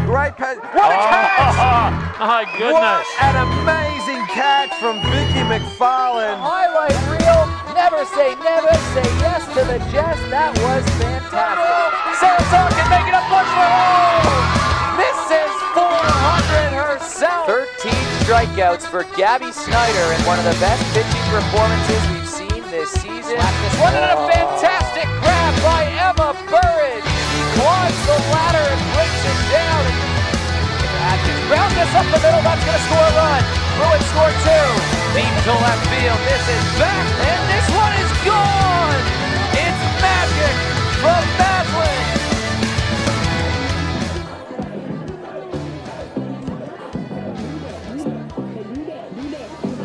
great pass. What a catch! My goodness. What an amazing catch from Vicky McFarlane. Highlight reel. Never say yes to the jest. That was fantastic. Sarah Tarkin making a push for home. Misses 400 herself. 13 strikeouts for Gabby Snyder and one of the best pitching performances we've seen this season. One and a fantastic grab by Emma Burridge. She climbs the ladder and brings it down. Atkins rounds this up the middle. That's going to score a run. Bruin score two. Deep to left field. This is back, and this one is gone. It's magic from Madeline.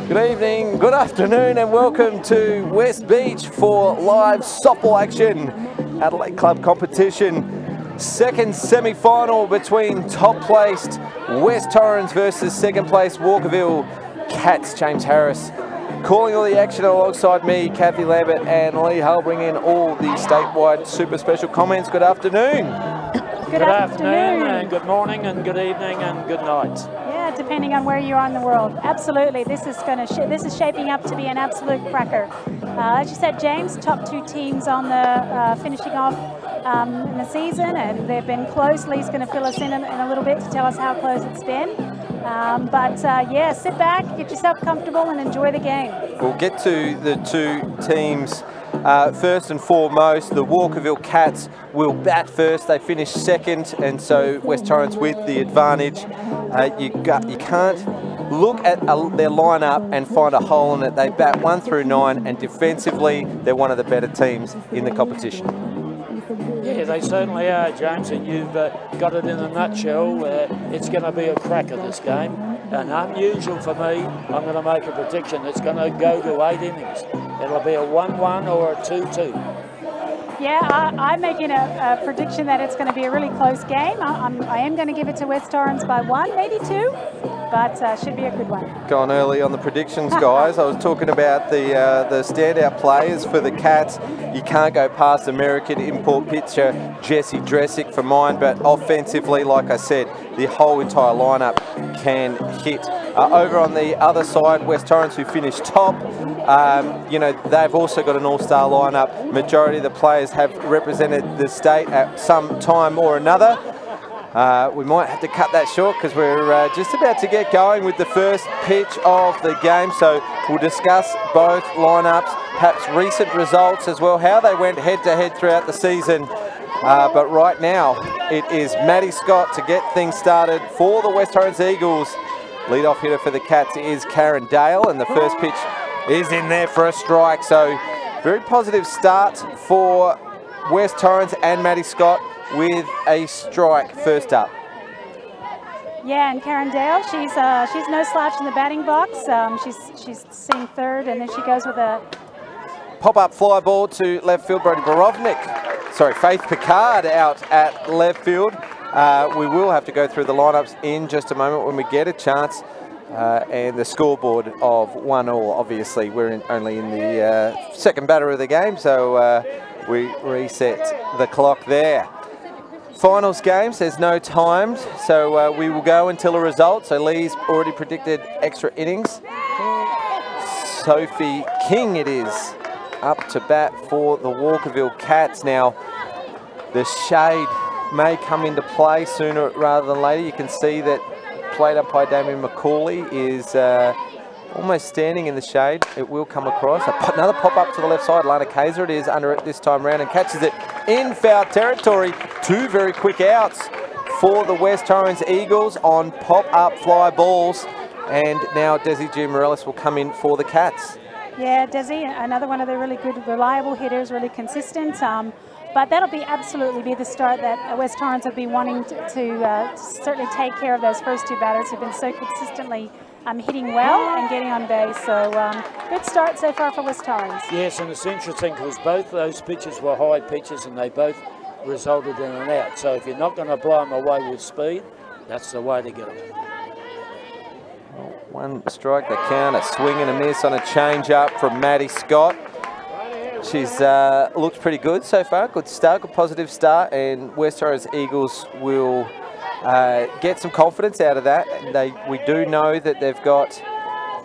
Good evening, good afternoon, and welcome to West Beach for live softball action. Adelaide Club competition. Second semi-final between top-placed West Torrens versus second-placed Walkerville Cats. James Harris calling all the action alongside me, Kathy Lambert and Lee Hull, bringing in all the statewide super special comments. Good afternoon. Good afternoon, and good morning, and good evening, and good night. Yeah, depending on where you are in the world. Absolutely, this is shaping up to be an absolute cracker. As you said, James, top two teams on the finishing off in the season, and they've been close. Lee's going to fill us in a little bit to tell us how close it's been. Yeah, sit back, get yourself comfortable, and enjoy the game. We'll get to the two teams. First and foremost, the Walkerville Cats will bat first. They finished second, and so West Torrens with the advantage. You can't look at their lineup and find a hole in it. They bat 1 through 9, and defensively, they're one of the better teams in the competition. Yeah, they certainly are, James, and you've got it in a nutshell. It's going to be a cracker, this game, and unusual for me. I'm going to make a prediction. It's going to go to 8 innings. It'll be a 1-1 or a 2-2. Yeah, I'm making a prediction that it's going to be a really close game. I am going to give it to West Torrens by 1, maybe 2, but should be a good one. Gone early on the predictions, guys. I was talking about the standout players for the Cats. You can't go past American import pitcher Jesse Dressick for mine, but offensively, like I said, the whole entire lineup can hit. Over on the other side, West Torrens, who finished top, you know, they've also got an all-star lineup. Majority of the players have represented the state at some time or another. We might have to cut that short because we're just about to get going with the first pitch of the game. So we'll discuss both lineups, perhaps recent results as well, how they went head-to-head throughout the season. But right now, it is Maddie Scott to get things started for the West Torrens Eagles. Lead-off hitter for the Cats is Karen Dale, and the first pitch is in there for a strike. So very positive start for West Torrens and Maddie Scott with a strike first up. Yeah, and Karen Dale, she's no slouch in the batting box. She's sitting third, and then she goes with a pop-up fly ball to left field. Faith Picard out at left field. We will have to go through the lineups in just a moment when we get a chance. And the scoreboard of 1-1. Obviously, we're only in the second batter of the game, so we reset the clock there. Finals games, there's no times, so we will go until a result. So Lee's already predicted extra innings. Sophie King it is up to bat for the Walkerville Cats. Now, the shade may come into play sooner rather than later. You can see that plate umpire Damien McCauley is almost standing in the shade. It will come across. Another pop up to the left side. Lana Kaiser it is under it this time round and catches it in foul territory. Two very quick outs for the West Torrens Eagles on pop-up fly balls. And now Desi G. Morellis will come in for the Cats. Yeah, Desi, another one of the really good, reliable hitters, really consistent. But that'll absolutely be the start that West Torrens have been wanting to certainly take care of those first two batters who've been so consistently hitting well and getting on base. So good start so far for West Torrens. Yes, and it's interesting because both those pitches were high pitches and they both resulted in an out. So if you're not going to blow them away with speed, that's the way to get them. One strike the count, a swing and a miss on a change-up from Maddie Scott. She's looked pretty good so far. Good start, good positive start, and West Torrens Eagles will get some confidence out of that. We do know that they've got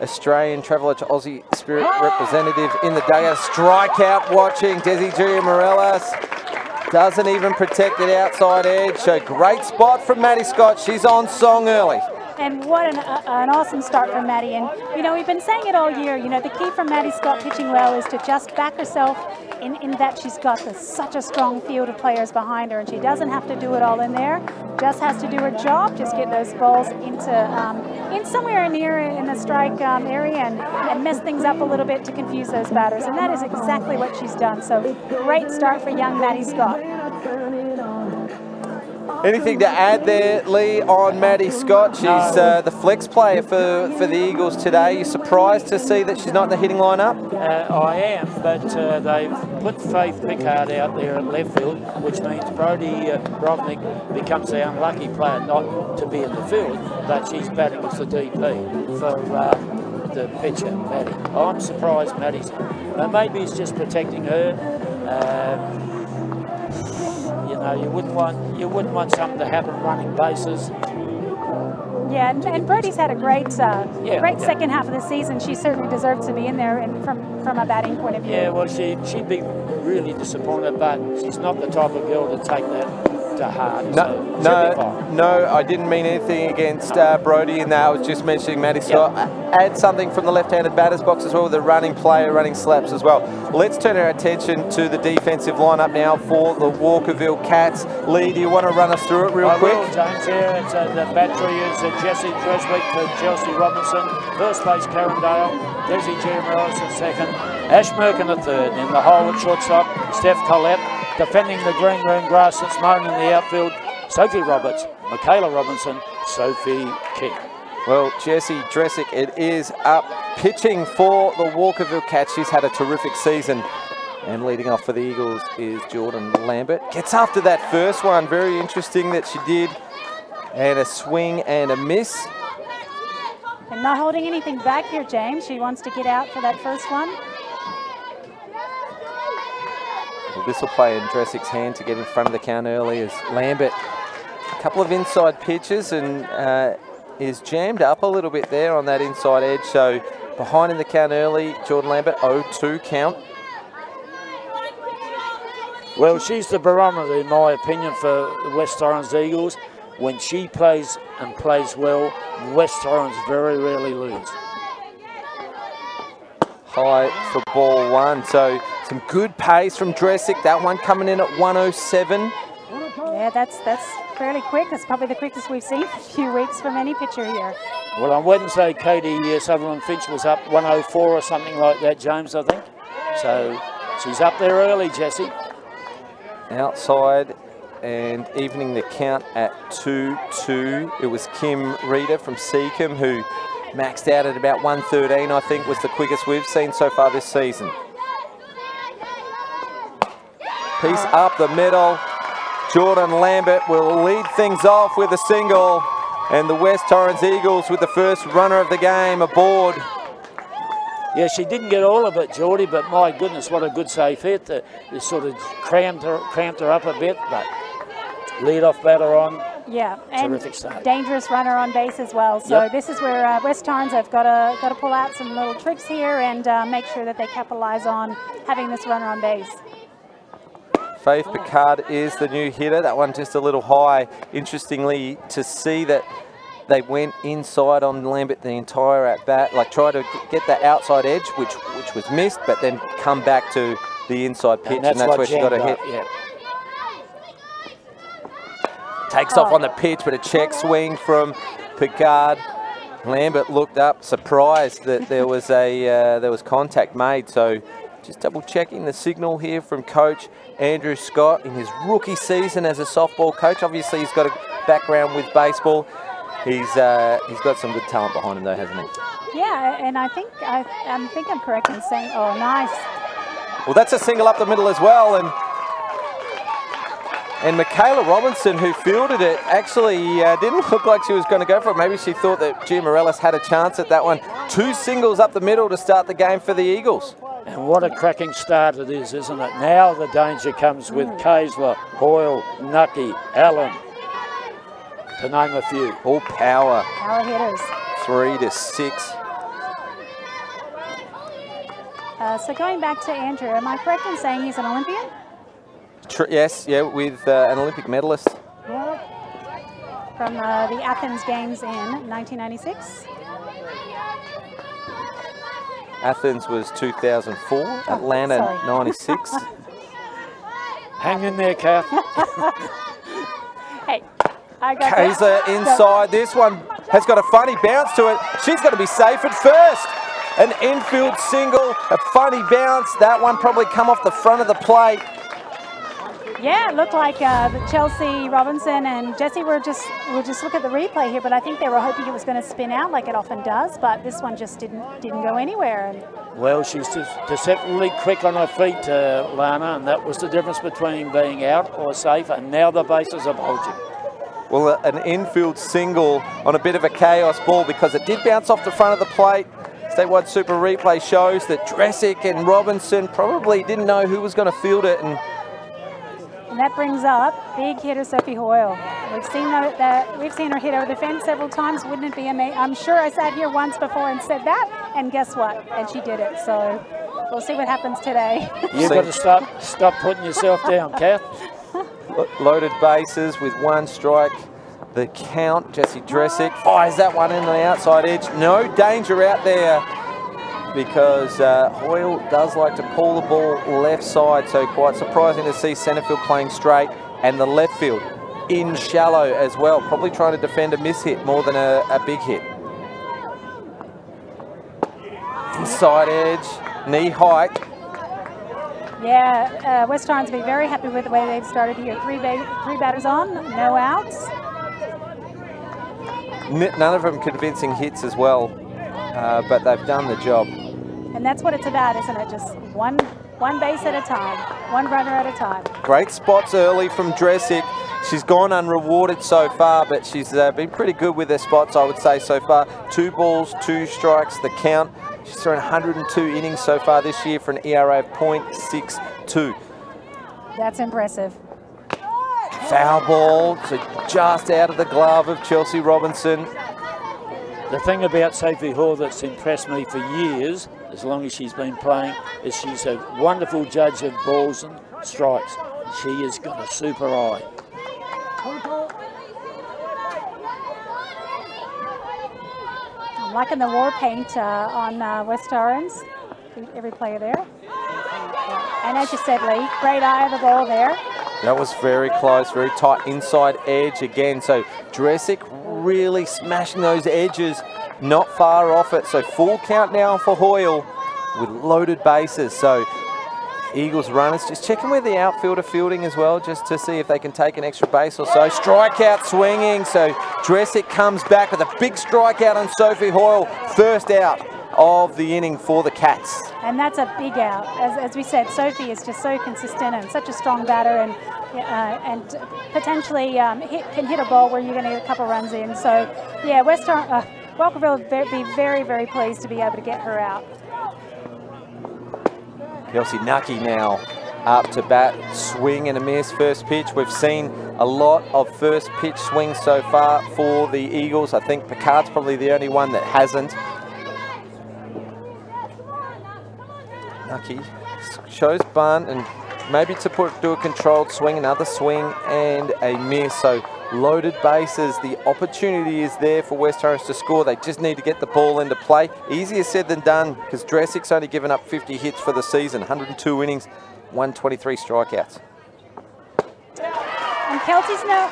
Australian Traveller to Aussie Spirit representative in the dugout. Strikeout watching. Desi Giamorelis doesn't even protect the outside edge. So great spot from Maddie Scott. She's on song early. And what an awesome start from Maddie. And, you know, we've been saying it all year, you know, the key from Maddie Scott pitching well is to just back herself in that she's got such a strong field of players behind her, and she doesn't have to do it all in there, just has to do her job, just get those balls into in somewhere near in the strike area and mess things up a little bit to confuse those batters. And that is exactly what she's done. So great start for young Maddie Scott. Anything to add there, Lee, on Maddie Scott? She's the flex player for the Eagles today. You're surprised to see that she's not in the hitting lineup? I am, but they've put Faith Pickard out there at left field, which means Brodie Brovnik becomes the unlucky player not to be in the field, but she's batting as the DP for the pitcher, Maddie. I'm surprised Maddie's. Maybe it's just protecting her. You know, you wouldn't want something to happen running bases. Yeah, and Brodie's had a great second half of the season. She certainly deserves to be in there from a batting point of view. Yeah, well, she'd be really disappointed, but she's not the type of girl to take that to heart. No, I didn't mean anything against Brodie in that. I was just mentioning Maddie Scott. Add something from the left-handed batter's box as well, with the running player, running slaps as well. Let's turn our attention to the defensive lineup now for the Walkerville Cats. Lee, do you want to run us through it real quick? I will, James. Here, the battery is Jessie Dreswick to Chelsea Robinson, first base Karen Dale, Desi Giamorelis at second, Ash Merkin at third, in the hole at shortstop, Steph Collette, defending the green grass that's mown in the outfield, Sophie Roberts, Michaela Robinson, Sophie King. Well, Jessie Dreswick, it is up pitching for the Walkerville Cats. She's had a terrific season. And leading off for the Eagles is Jordan Lambert. Gets after that first one. Very interesting that she did. And a swing and a miss. And not holding anything back here, James. She wants to get out for that first one. Well, this will play in Dreswick's hand to get in front of the count early as Lambert. A couple of inside pitches and is jammed up a little bit there on that inside edge. So behind in the count early, Jordan Lambert, 0-2 count. Well, she's the barometer, in my opinion, for the West Torrens Eagles. When she plays and plays well, West Torrens very rarely lose. High for ball one. So some good pace from Dreswick. That one coming in at 107. Yeah, that's fairly quick. That's probably the quickest we've seen for a few weeks from any pitcher here. Well, on Wednesday, Katie Sutherland Finch was up 104 or something like that, James, I think. So she's up there early, Jessie. Outside and evening the count at 2-2. It was Kim Reeder from Seacombe who maxed out at about 113, I think, was the quickest we've seen so far this season. Piece up the middle. Jordan Lambert will lead things off with a single, and the West Torrens Eagles with the first runner of the game aboard. Yeah, she didn't get all of it, Geordie, but my goodness, what a good safe hit. They sort of cramped her up a bit, but lead-off batter on. Yeah, terrific start. Dangerous runner on base as well. So this is where West Torrens have got to pull out some little tricks here and make sure that they capitalize on having this runner on base. Faith Pickard is the new hitter. That one just a little high. Interestingly, to see that they went inside on Lambert the entire at bat, like try to get that outside edge, which was missed, but then come back to the inside pitch, and that's where she got a hit. Yeah. Takes off on the pitch, but a check swing from Pickard. Lambert looked up, surprised that there was contact made. So just double checking the signal here from Coach Andrew Scott in his rookie season as a softball coach. Obviously, he's got a background with baseball. He's got some good talent behind him, though, hasn't he? Yeah, and I think I'm correct in saying, oh, nice. Well, that's a single up the middle as well, and Michaela Robinson, who fielded it, actually didn't look like she was going to go for it. Maybe she thought that Giamorelis had a chance at that one. 2 singles up the middle to start the game for the Eagles. And what a cracking start it is, isn't it? Now the danger comes with Kaysler, Hoyle, Nucky, Allen. to name a few. All power. Power hitters. 3 to 6. So going back to Andrew, am I correct in saying he's an Olympian? Yes, yeah, with an Olympic medalist. From the Athens Games in 1996. Athens was 2004, Atlanta 96. Hang in there, Kath. Hey, I got Kaiser inside. This one has got a funny bounce to it. She's going to be safe at first. An infield single, a funny bounce. That one probably come off the front of the plate. Yeah, it looked like Chelsea Robinson and Jessie we'll just look at the replay here, but I think they were hoping it was going to spin out like it often does, but this one just didn't go anywhere. Well, she's just deceptively quick on her feet, Lana, and that was the difference between being out or safe, and now the bases are bulging. Well, an infield single on a bit of a chaos ball because it did bounce off the front of the plate. Statewide Super Replay shows that Dresic and Robinson probably didn't know who was going to field it, and that brings up big hitter Sophie Hoyle. We've seen her hit over the fence several times. Wouldn't it be amazing? I'm sure I sat here once before and said that, and guess what? And she did it. So we'll see what happens today. You've got to stop putting yourself down, Kath. Loaded bases with 1 strike. The count, Jessie Dresic fires that one in the outside edge. No danger out there because Hoyle does like to pull the ball left side, so quite surprising to see centre field playing straight and the left field in shallow as well, probably trying to defend a miss hit more than a big hit. Inside edge, knee height. Yeah, West Torrens will be very happy with the way they've started here. Three batters on, no outs. None of them convincing hits as well, but they've done the job. And that's what it's about, isn't it? Just one base at a time, one runner at a time. Great spots early from Dresic. She's gone unrewarded so far, but she's been pretty good with her spots, I would say, so far. 2 balls, 2 strikes, the count. She's thrown 102 innings so far this year for an ERA of .62. That's impressive. Foul ball, so just out of the glove of Chelsea Robinson. The thing about Sophie Hall that's impressed me for years, as long as she's been playing, is she's a wonderful judge of balls and strikes. She has got a super eye. I'm liking the war paint on West Torrens, every player there. And as you said, Lee, great eye of the ball there. That was very close, very tight inside edge again. So Dresic really smashing those edges, not far off it. So full count now for Hoyle with loaded bases. So Eagles runners just checking with the outfielder fielding as well, just to see if they can take an extra base or so. Strikeout swinging, so Dresic comes back with a big strikeout on Sophie Hoyle. First out of the inning for the Cats. And that's a big out. As we said, Sophie is just so consistent and such a strong batter, and potentially can hit a ball where you're going to get a couple runs in. So yeah, Walkerville will be very, very pleased to be able to get her out. Kelsey Nucky now up to bat, swing and a miss, first pitch. We've seen a lot of first pitch swings so far for the Eagles. I think Picard's probably the only one that hasn't. Nucky shows bunt and maybe to do a controlled swing, another swing and a miss. So loaded bases, the opportunity is there for West Torrens to score. They just need to get the ball into play. Easier said than done because Dresic's only given up 50 hits for the season, 102 innings, 123 strikeouts. And Kelsey's now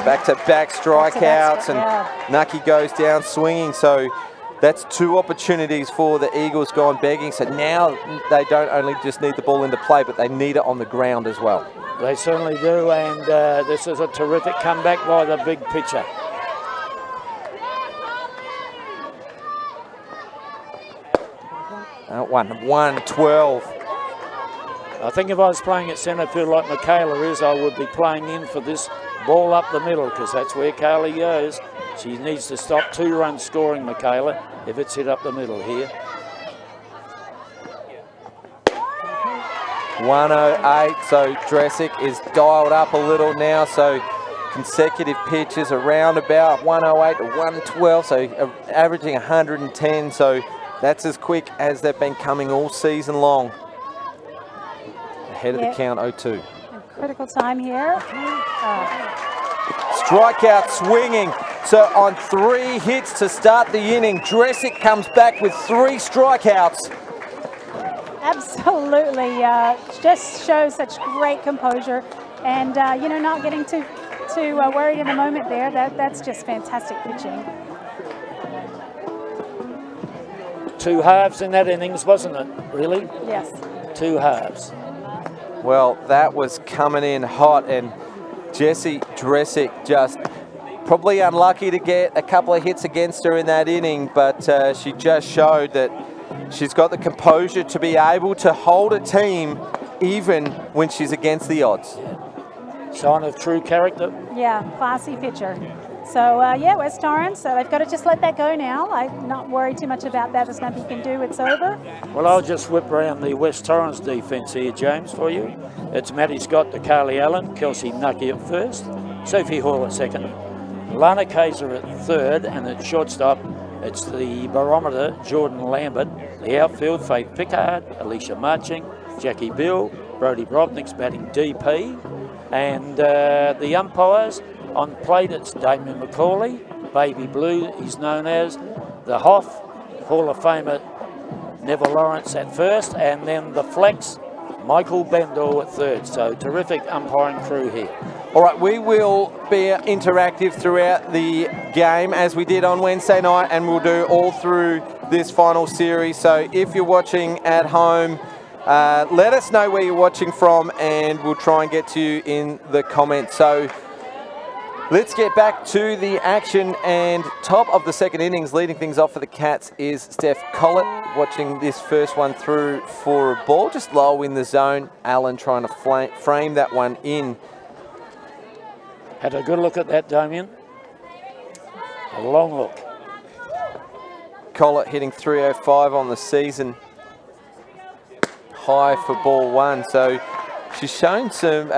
back-to-back strikeouts, and Nucky goes down swinging. So that's 2 opportunities for the Eagles gone begging. So now they don't only just need the ball into play, but they need it on the ground as well. They certainly do, and this is a terrific comeback by the big pitcher. One 12. I think if I was playing at centre field like Michaela is, I would be playing in for this ball up the middle, because that's where Kaylee goes. She needs to stop 2 runs scoring, Michaela, if it's hit up the middle here. 108, so Dresic is dialed up a little now, so consecutive pitches around about 108 to 112, so averaging 110. So that's as quick as they've been coming all season long. Ahead of the count, 0-2. Critical time here. Strikeout swinging. So on 3 hits to start the inning, Dresic comes back with 3 strikeouts. Absolutely, just shows such great composure, and you know, not getting too worried in the moment there. That's just fantastic pitching. 2 halves in that innings, wasn't it? Really? Yes. 2 halves. Well, that was coming in hot, and Jessie Dresic just probably unlucky to get a couple of hits against her in that inning, but she just showed that she's got the composure to be able to hold a team even when she's against the odds. Sign of true character. Yeah, classy pitcher. So yeah, West Torrens, so they've got to just let that go now. I'm not worried too much about that. There's nothing you can do. It's over. Well, I'll just whip around the West Torrens defence here, James, for you. It's Maddie Scott to Carly Allen, Kelsey Nucky at first, Sophie Hall at second, Lana Kaiser at third, and at shortstop, it's the barometer, Jordan Lambert. The outfield, Faith Pickard, Alicia Marching, Jackie Bill, Brodie Brovnik's batting DP. And the umpires on plate, it's Damien McCauley, Baby Blue he's known as, the Hoff, Hall of Famer Neville Lawrence at first, and then the flex, Michael Bendall at third. So terrific umpiring crew here. All right, we will be interactive throughout the game as we did on Wednesday night, and we'll do all through this final series. So if you're watching at home, let us know where you're watching from, and we'll try and get to you in the comments. So let's get back to the action, and top of the second innings, leading things off for the Cats is Steph Collett, watching this first one through for a ball, just low in the zone. Allen trying to frame that one in. Had a good look at that, Damien. A long look. Collett hitting 305 on the season. High for ball 1. So she's shown some been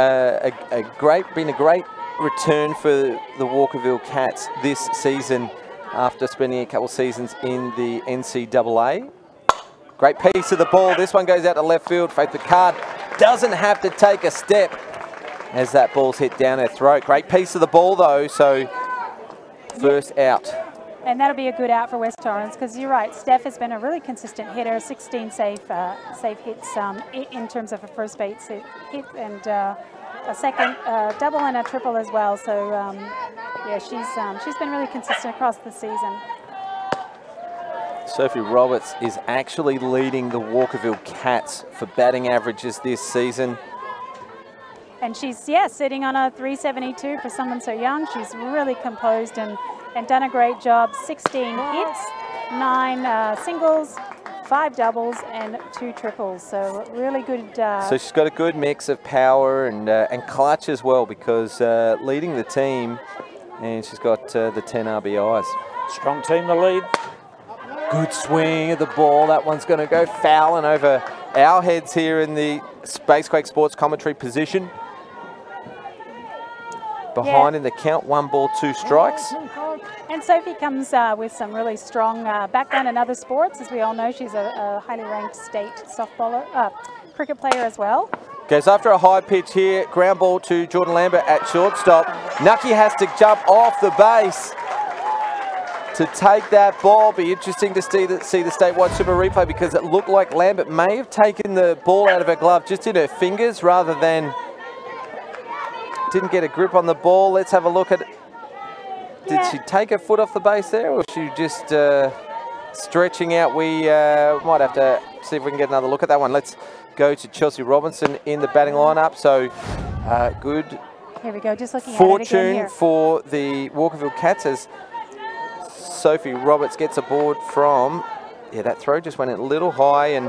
a great return for the Walkerville Cats this season after spending a couple seasons in the NCAA. Great piece of the ball. This one goes out to left field. Faith Picard doesn't have to take a step as that ball's hit down her throat. Great piece of the ball though, so first out. And that'll be a good out for West Torrens, because you're right, Steph has been a really consistent hitter, 16 safe hits in terms of a first base hit, and a second double and a triple as well. So yeah, she's been really consistent across the season. Sophie Roberts is actually leading the Walkerville Cats for batting averages this season. And she's, yeah, sitting on a 372 for someone so young. She's really composed and done a great job. 16 hits, 9 singles, 5 doubles, and 2 triples. So really good. So she's got a good mix of power and clutch as well, because leading the team, and she's got the 10 RBIs. Strong team to lead. Good swing of the ball. That one's going to go foul and over our heads here in the Spacequake Sports commentary position. Behind in the count, 1 ball, 2 strikes. And Sophie comes with some really strong background in other sports. As we all know, she's a highly ranked state cricket player as well. Goes after a high pitch here. Ground ball to Jordan Lambert at shortstop. Nucky has to jump off the base to take that ball. Be interesting to see the statewide super replay, because it looked like Lambert may have taken the ball out of her glove just in her fingers rather than didn't get a grip on the ball. Let's have a look at it. Did she take her foot off the base there, or was she just stretching out? We might have to see if we can get another look at that one. Let's go to Chelsea Robinson in the batting lineup. So good. Here we go, just looking at fortune it again here. For the Walkerville Cats as Sophie Roberts gets aboard from, yeah, that throw just went a little high, and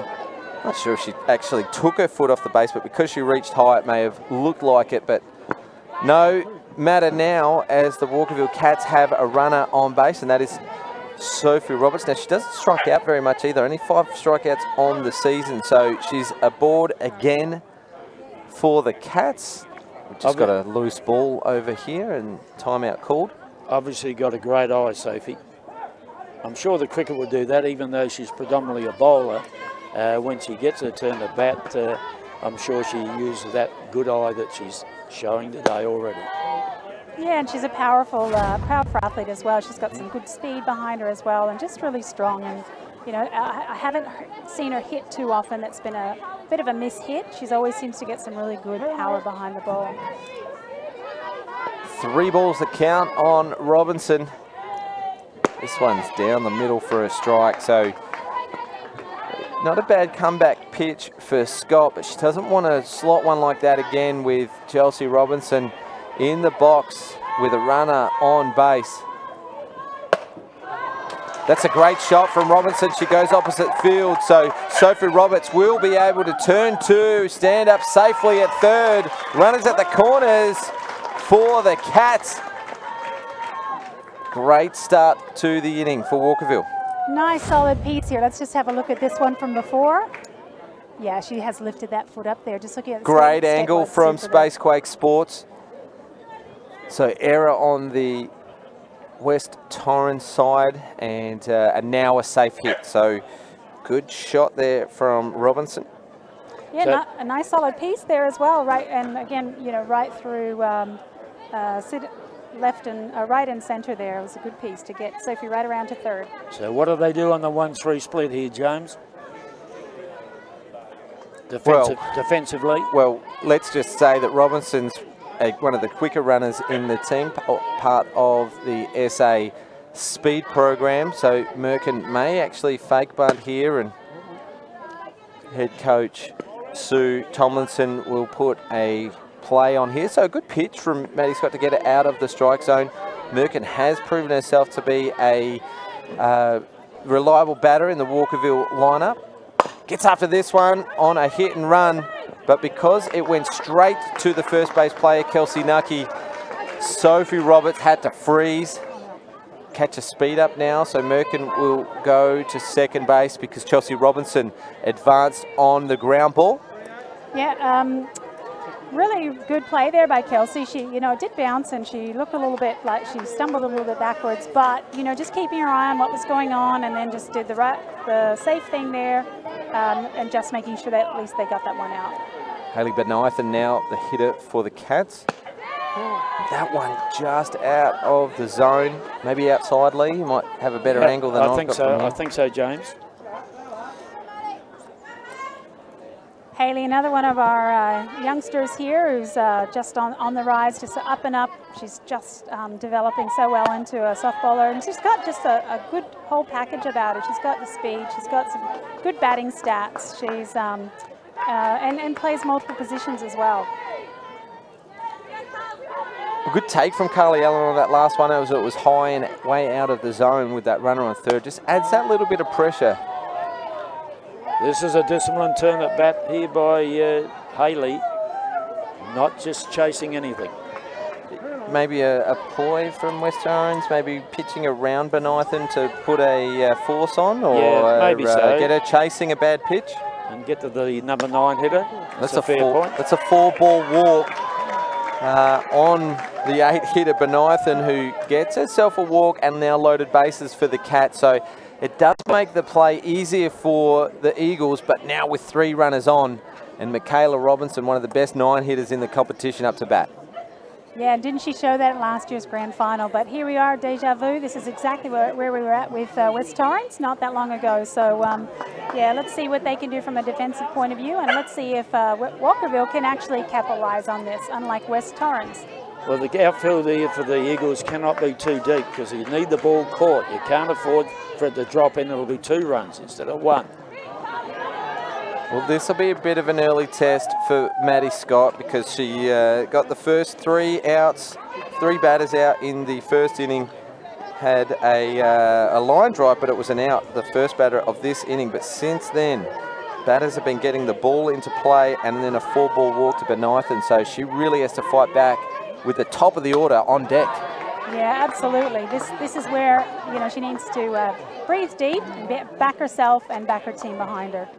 not sure if she actually took her foot off the base, but because she reached high, it may have looked like it, but no matter now, as the Walkerville Cats have a runner on base, and that is Sophie Roberts. Now, she doesn't strike out very much either, only 5 strikeouts on the season, so she's aboard again for the Cats. We've just got a loose ball over here and timeout called. Obviously got a great eye, Sophie. I'm sure the cricket would do that, even though she's predominantly a bowler. When she gets her turn to bat, I'm sure she uses that good eye that she's showing today already. Yeah, and she's a powerful athlete as well. She's got some good speed behind her as well, and just really strong. And you know, I haven't seen her hit too often. That's been a bit of a miss-hit. She always seems to get some really good power behind the ball. 3 balls to count on Robinson. This one's down the middle for a strike, so not a bad comeback pitch for Scott, but she doesn't want to slot one like that again with Chelsea Robinson in the box with a runner on base. That's a great shot from Robinson. She goes opposite field, so Sophie Roberts will be able to turn to stand up safely at third. Runners at the corners for the Cats. Great start to the inning for Walkerville. Nice solid piece here. Let's just have a look at this one from before. Yeah, she has lifted that foot up there. Just looking at the great angle from Spacequake Sports. So error on the West Torrens side and now a safe hit. So good shot there from Robinson. Yeah, so a nice solid piece there as well. Right, and again, you know, right through left and right and centre there. It was a good piece to get Sophie right around to third. So what do they do on the 1-3 split here, James? Defensively? Well, let's just say that Robinson's one of the quicker runners in the team, part of the SA speed program. So Merkin may actually fake bunt here, and head coach Sue Tomlinson will put a play on here. So a good pitch from Maddie Scott to get it out of the strike zone. Merkin has proven herself to be a reliable batter in the Walkerville lineup. Gets after this one on a hit and run, but because it went straight to the first base player, Kelsey Nucky, Sophie Roberts had to freeze. Catch a speed up now, so Merkin will go to second base because Chelsea Robinson advanced on the ground ball. Yeah, really good play there by Kelsey. She, you know, did bounce and she looked a little bit like she stumbled a little bit backwards, but, you know, just keeping her eye on what was going on and then just did the safe thing there and just making sure that at least they got that one out. Hayley Benithan now the hitter for the Cats. That one just out of the zone. Maybe outside, Lee. You might have a better angle than I think so. I think so, James. Hayley, another one of our youngsters here who's just on the rise, just up and up. She's just developing so well into a softballer, and she's got just a good whole package about her. She's got the speed, she's got some good batting stats. She's and plays multiple positions as well. A good take from Carly Allen on that last one. It was high and way out of the zone with that runner on third. Just adds that little bit of pressure. This is a disciplined turn at bat here by Hayley, not just chasing anything. Maybe a ploy from West Torrens, maybe pitching around Benithan to put a force on, or yeah, maybe so. Get her chasing a bad pitch. And get to the number 9 hitter. That's a fair point. That's a 4-ball walk on the 8 hitter Benithan, who gets herself a walk and now loaded bases for the Cats. So it does make the play easier for the Eagles, but now with 3 runners on, and Michaela Robinson, one of the best 9 hitters in the competition, up to bat. Yeah, didn't she show that at last year's grand final? But here we are, deja vu. This is exactly where we were at with West Torrens not that long ago. So, yeah, let's see what they can do from a defensive point of view, and let's see if Walkerville can actually capitalize on this, unlike West Torrens. Well, the outfield here for the Eagles cannot be too deep because you need the ball caught. You can't afford for it to drop in. It'll be 2 runs instead of 1. Well, this will be a bit of an early test for Maddie Scott because she got the first 3 outs, 3 batters out in the first inning. Had a line drive, but it was an out, the first batter of this inning. But since then, batters have been getting the ball into play and then a 4-ball walk to Benithan. So she really has to fight back with the top of the order on deck. Yeah, absolutely. This is where, you know, she needs to breathe deep, back herself and back her team behind her.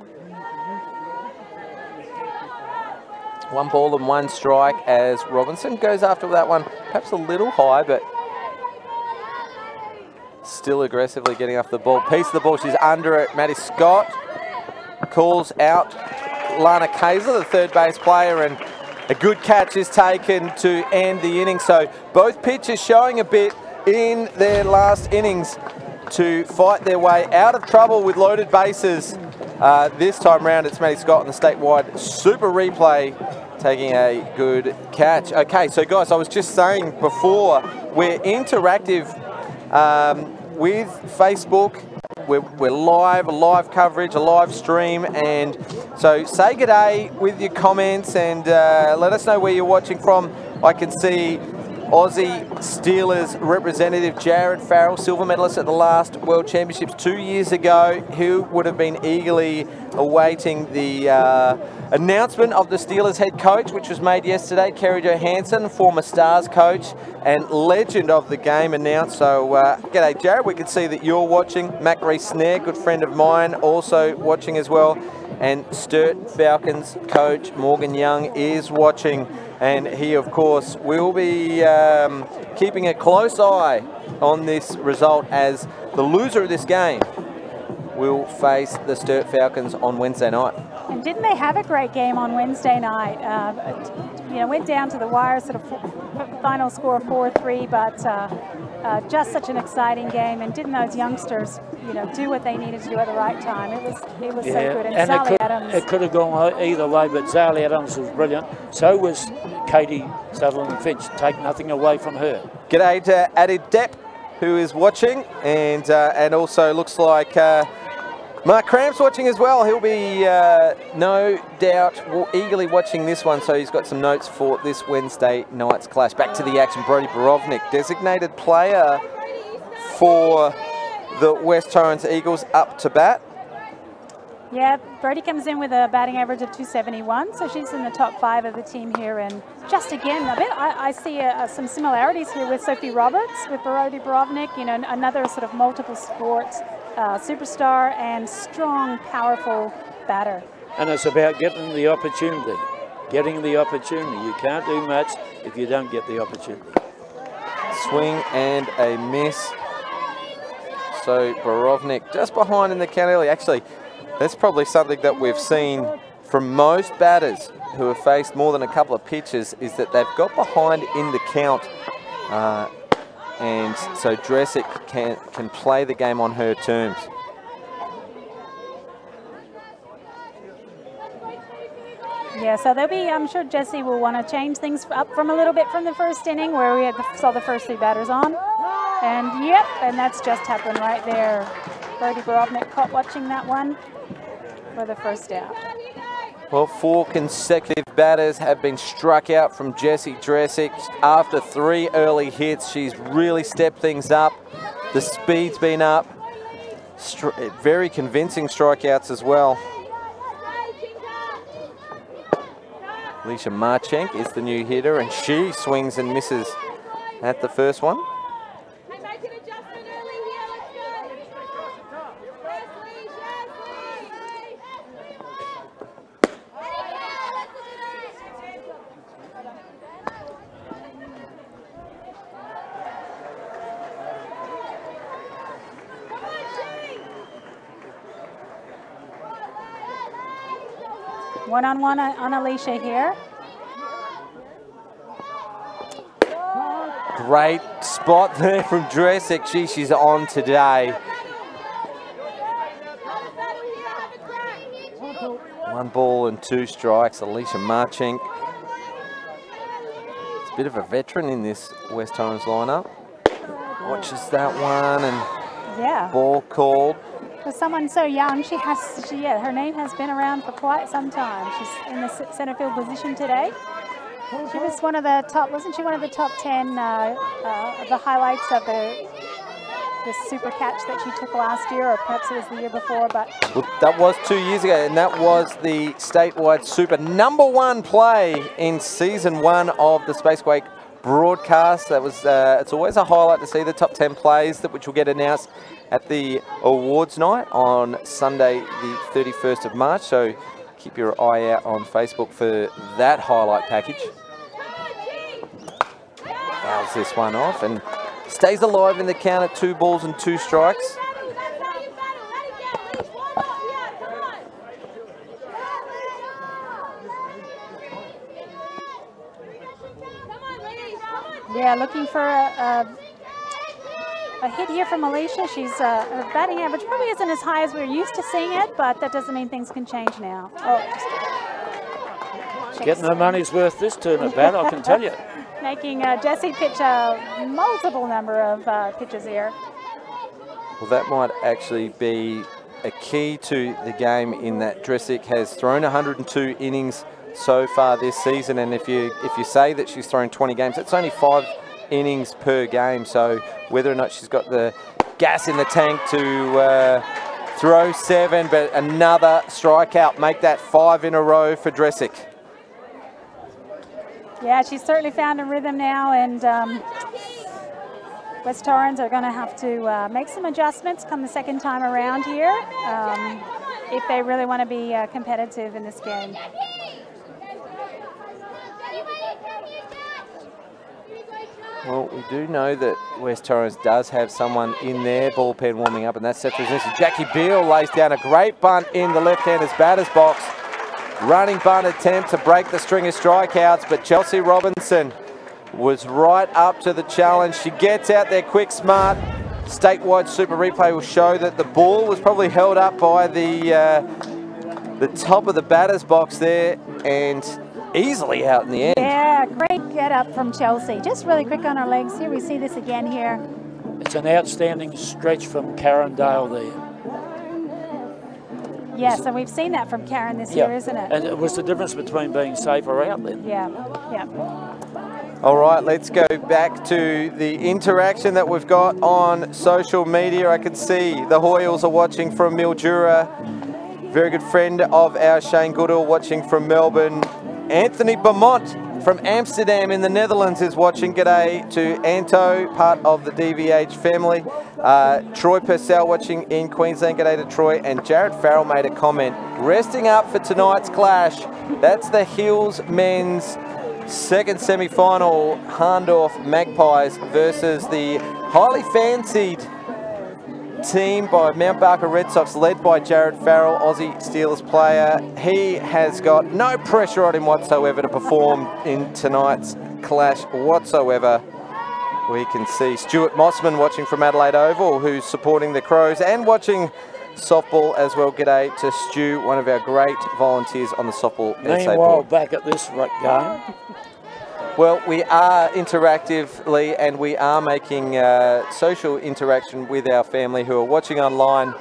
1 ball and 1 strike as Robinson goes after that one, perhaps a little high, but still aggressively getting off the ball. Piece of the ball, she's under it. Maddie Scott calls out Lana Kaiser, the third base player, and a good catch is taken to end the inning. So both pitchers showing a bit in their last innings to fight their way out of trouble with loaded bases. This time round, it's Maddie Scott on the statewide super replay taking a good catch. Okay, so guys, I was just saying before, we're interactive with Facebook. We're live, a live coverage, a live stream, and so say good day with your comments and let us know where you're watching from. I can see Aussie Steelers representative Jared Farrell, silver medalist at the last World Championships 2 years ago, who would have been eagerly awaiting the announcement of the Steelers head coach, which was made yesterday. Kerry Johansson, former Stars coach and legend of the game, announced. So g'day Jared, we can see that you're watching. Mac Reese-Snare, good friend of mine, also watching as well. And Sturt Falcons coach Morgan Young is watching, and he of course will be keeping a close eye on this result, as the loser of this game will face the Sturt Falcons on Wednesday night. And didn't they have a great game on Wednesday night? You know, went down to the wire, sort of final score 4-3, but just such an exciting game. And didn't those youngsters, you know, do what they needed to do at the right time? It was so good. And Sally Adams. It could have gone either way, but Sally Adams was brilliant. So was Katie Sutherland Finch. Take nothing away from her. G'day to Addie Depp, who is watching, and also looks like Mark Cramp's watching as well. He'll be no doubt eagerly watching this one, so he's got some notes for this Wednesday night's clash. Back to the action, Brody Borovnik, designated player for the West Torrens Eagles, up to bat. Yeah, Brody comes in with a batting average of 271, so she's in the top 5 of the team here. And just again, a bit, I see some similarities here with Sophie Roberts, with Brody Borovnik, you know, another sort of multiple sports superstar and strong, powerful batter. And it's about getting the opportunity. Getting the opportunity. You can't do much if you don't get the opportunity. Swing and a miss. So Borovnik just behind in the count early. Actually, that's probably something that we've seen from most batters who have faced more than a couple of pitches, is that they've got behind in the count. And so Dresic can play the game on her terms. Yeah, so there'll be, I'm sure Jessie will want to change things up from a little bit from the first inning, where we saw the first 3 batters on. And yep, and that's just happened right there. Brody Borovnik caught watching that one for the first out. Well, 4 consecutive batters have been struck out from Jessie Dresic. After 3 early hits, she's really stepped things up. The speed's been up. Very convincing strikeouts as well. Alicia Marchenk is the new hitter, and she swings and misses at the first one. One-on-one on Alicia here. Great spot there from Dresic. She's on today. 1 ball and 2 strikes, Alicia Marchenk. It's a bit of a veteran in this West Torrens lineup. Watches that one, and yeah, ball called. For someone so young, her name has been around for quite some time. She's in the center field position today. She was one of the top, wasn't she one of the top 10 of the highlights of the super catch that she took last year, or perhaps it was the year before, but... Well, that was 2 years ago, and that was the statewide super #1 play in season 1 of the Spacequake broadcast. That was, it's always a highlight to see the top 10 plays, which will get announced at the awards night on Sunday, the 31st of March. So keep your eye out on Facebook for that highlight package. Fouls this one off and stays alive in the count at 2 balls and 2 strikes. Yeah, looking for a hit here from Alicia. She's her batting average probably isn't as high as we're used to seeing it, but that doesn't mean things can change now. Oh, getting her money's worth this turn at bat, I can tell you. Making Jessie pitch a multiple number of pitches here. Well, that might actually be a key to the game in that Dresic has thrown 102 innings so far this season, and if you say that she's thrown 20 games, that's only 5 innings per game. So whether or not she's got the gas in the tank to throw 7, but another strikeout, make that 5 in a row for Dresic. Yeah, she's certainly found a rhythm now, and West Torrens are going to have to make some adjustments come the second time around here if they really want to be competitive in this game. Well, we do know that West Torrens does have someone in their bullpen warming up, and that's Jackie Beale lays down a great bunt in the left-hander's batter's box. Running bunt attempt to break the string of strikeouts, but Chelsea Robinson was right up to the challenge. She gets out there quick, smart. Statewide Super Replay will show that the ball was probably held up by the top of the batter's box there, and easily out in the end. Yeah, great get up from Chelsea. Just really quick on her legs here. We see this again here. It's an outstanding stretch from Karen Dale there. Yes, and we've seen that from Karen this year, isn't it? And it was the difference between being safe or out then. Yeah, yeah. All right, let's go back to the interaction that we've got on social media. I can see the Hoyles are watching from Mildura. Very good friend of ours, Shane Goodall, watching from Melbourne. Anthony Beaumont from Amsterdam in the Netherlands is watching. G'day to Anto, part of the DVH family. Troy Purcell watching in Queensland. G'day to Troy. And Jared Farrell made a comment. Resting up for tonight's clash. That's the Hills men's second semi-final. Harndorf Magpies versus the highly fancied team by Mount Barker Red Sox, led by Jared Farrell, Aussie Steelers player. He has got no pressure on him whatsoever to perform in tonight's clash whatsoever. We can see Stuart Mossman watching from Adelaide Oval, who's supporting the Crows and watching softball as well. G'day to Stu, one of our great volunteers on the softball SA board. Back at this game. Well, we are interactively, and we are making social interaction with our family who are watching online.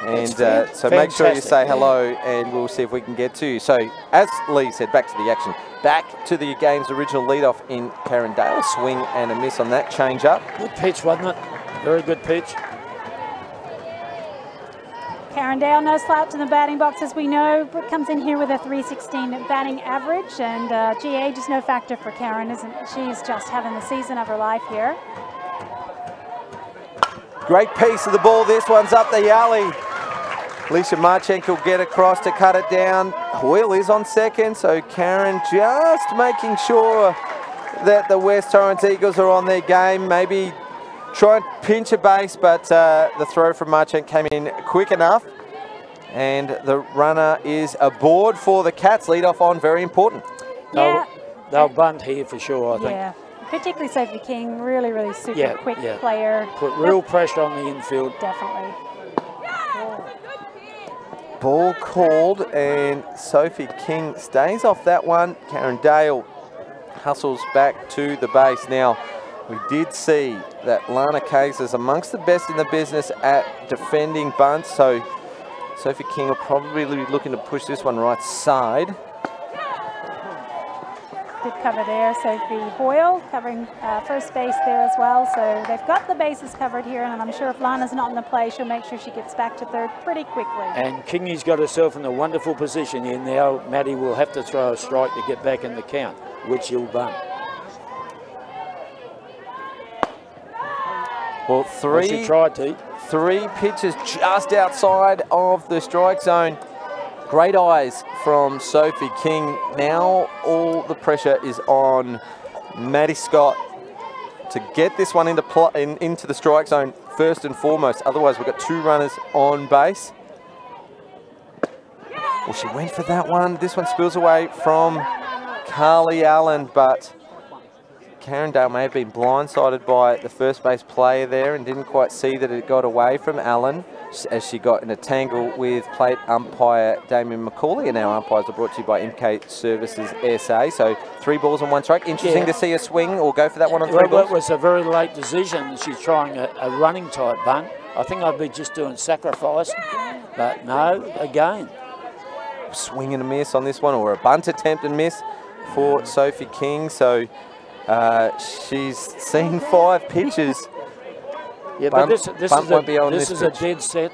And so make sure you say hello, and we'll see if we can get to you. So, as Lee said, back to the action. Back to the game's original leadoff in Karen Dale. Swing and a miss on that change up. Good pitch, wasn't it? Very good pitch. Karen Dale, no slouch in the batting box, as we know, but comes in here with a 316 batting average, and age is no factor for Karen, isn't it? She's just having the season of her life here. Great piece of the ball. This one's up the alley. Alicia Marchenk will get across to cut it down. Hoyle is on second, so Karen just making sure that the West Torrens Eagles are on their game. Maybe try and pinch a base, but the throw from Marchant came in quick enough. And the runner is aboard for the Cats. Lead off on, very important. Yeah. They'll bunt here for sure, I think. Yeah, particularly Sophie King, really super quick player. Put real pressure on the infield. Definitely. Ball called, and Sophie King stays off that one. Karen Dale hustles back to the base. Now, we did see that Lana Case is amongst the best in the business at defending bunts, so Sophie King will probably be looking to push this one right side. Good cover there. Sophie Hoyle covering first base there as well. So they've got the bases covered here, and I'm sure if Lana's not in the play, she'll make sure she gets back to third pretty quickly. And Kingy's got herself in a wonderful position here. Now Maddie will have to throw a strike to get back in the count, which he'll bunt. Well, she tried to. 3 pitches just outside of the strike zone. Great eyes from Sophie King. Now all the pressure is on Maddie Scott to get this one into the strike zone first and foremost. Otherwise, we've got 2 runners on base. Well, she went for that one. This one spills away from Carly Allen, but Carindale may have been blindsided by the first base player there and didn't quite see that it got away from Allen as she got in a tangle with plate umpire Damien McCauley. And our umpires are brought to you by MK Services SA. So 3 balls and 1 strike. Interesting to see her swing or go for that one on 3 balls. It was a very late decision. She's trying a running type bunt. I think I'd be just doing sacrifice, but no, again. Swing and a miss on this one, or a bunt attempt and miss for Sophie King. So she's seen 5 pitches. Yeah, but this is a dead set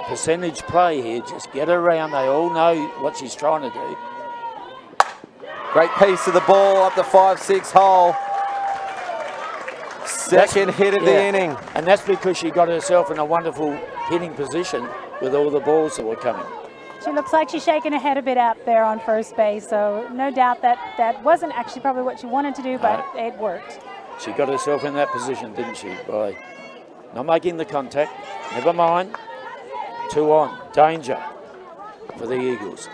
percentage play here. Just get her around. They all know what she's trying to do. Great piece of the ball up the 5-6 hole. Second hit of the inning. And that's because she got herself in a wonderful hitting position with all the balls that were coming. She looks like she's shaking her head a bit up there on first base, so no doubt that wasn't actually probably what she wanted to do, but it worked. She got herself in that position, didn't she, by not making the contact. Never mind. 2 on. Danger for the Eagles.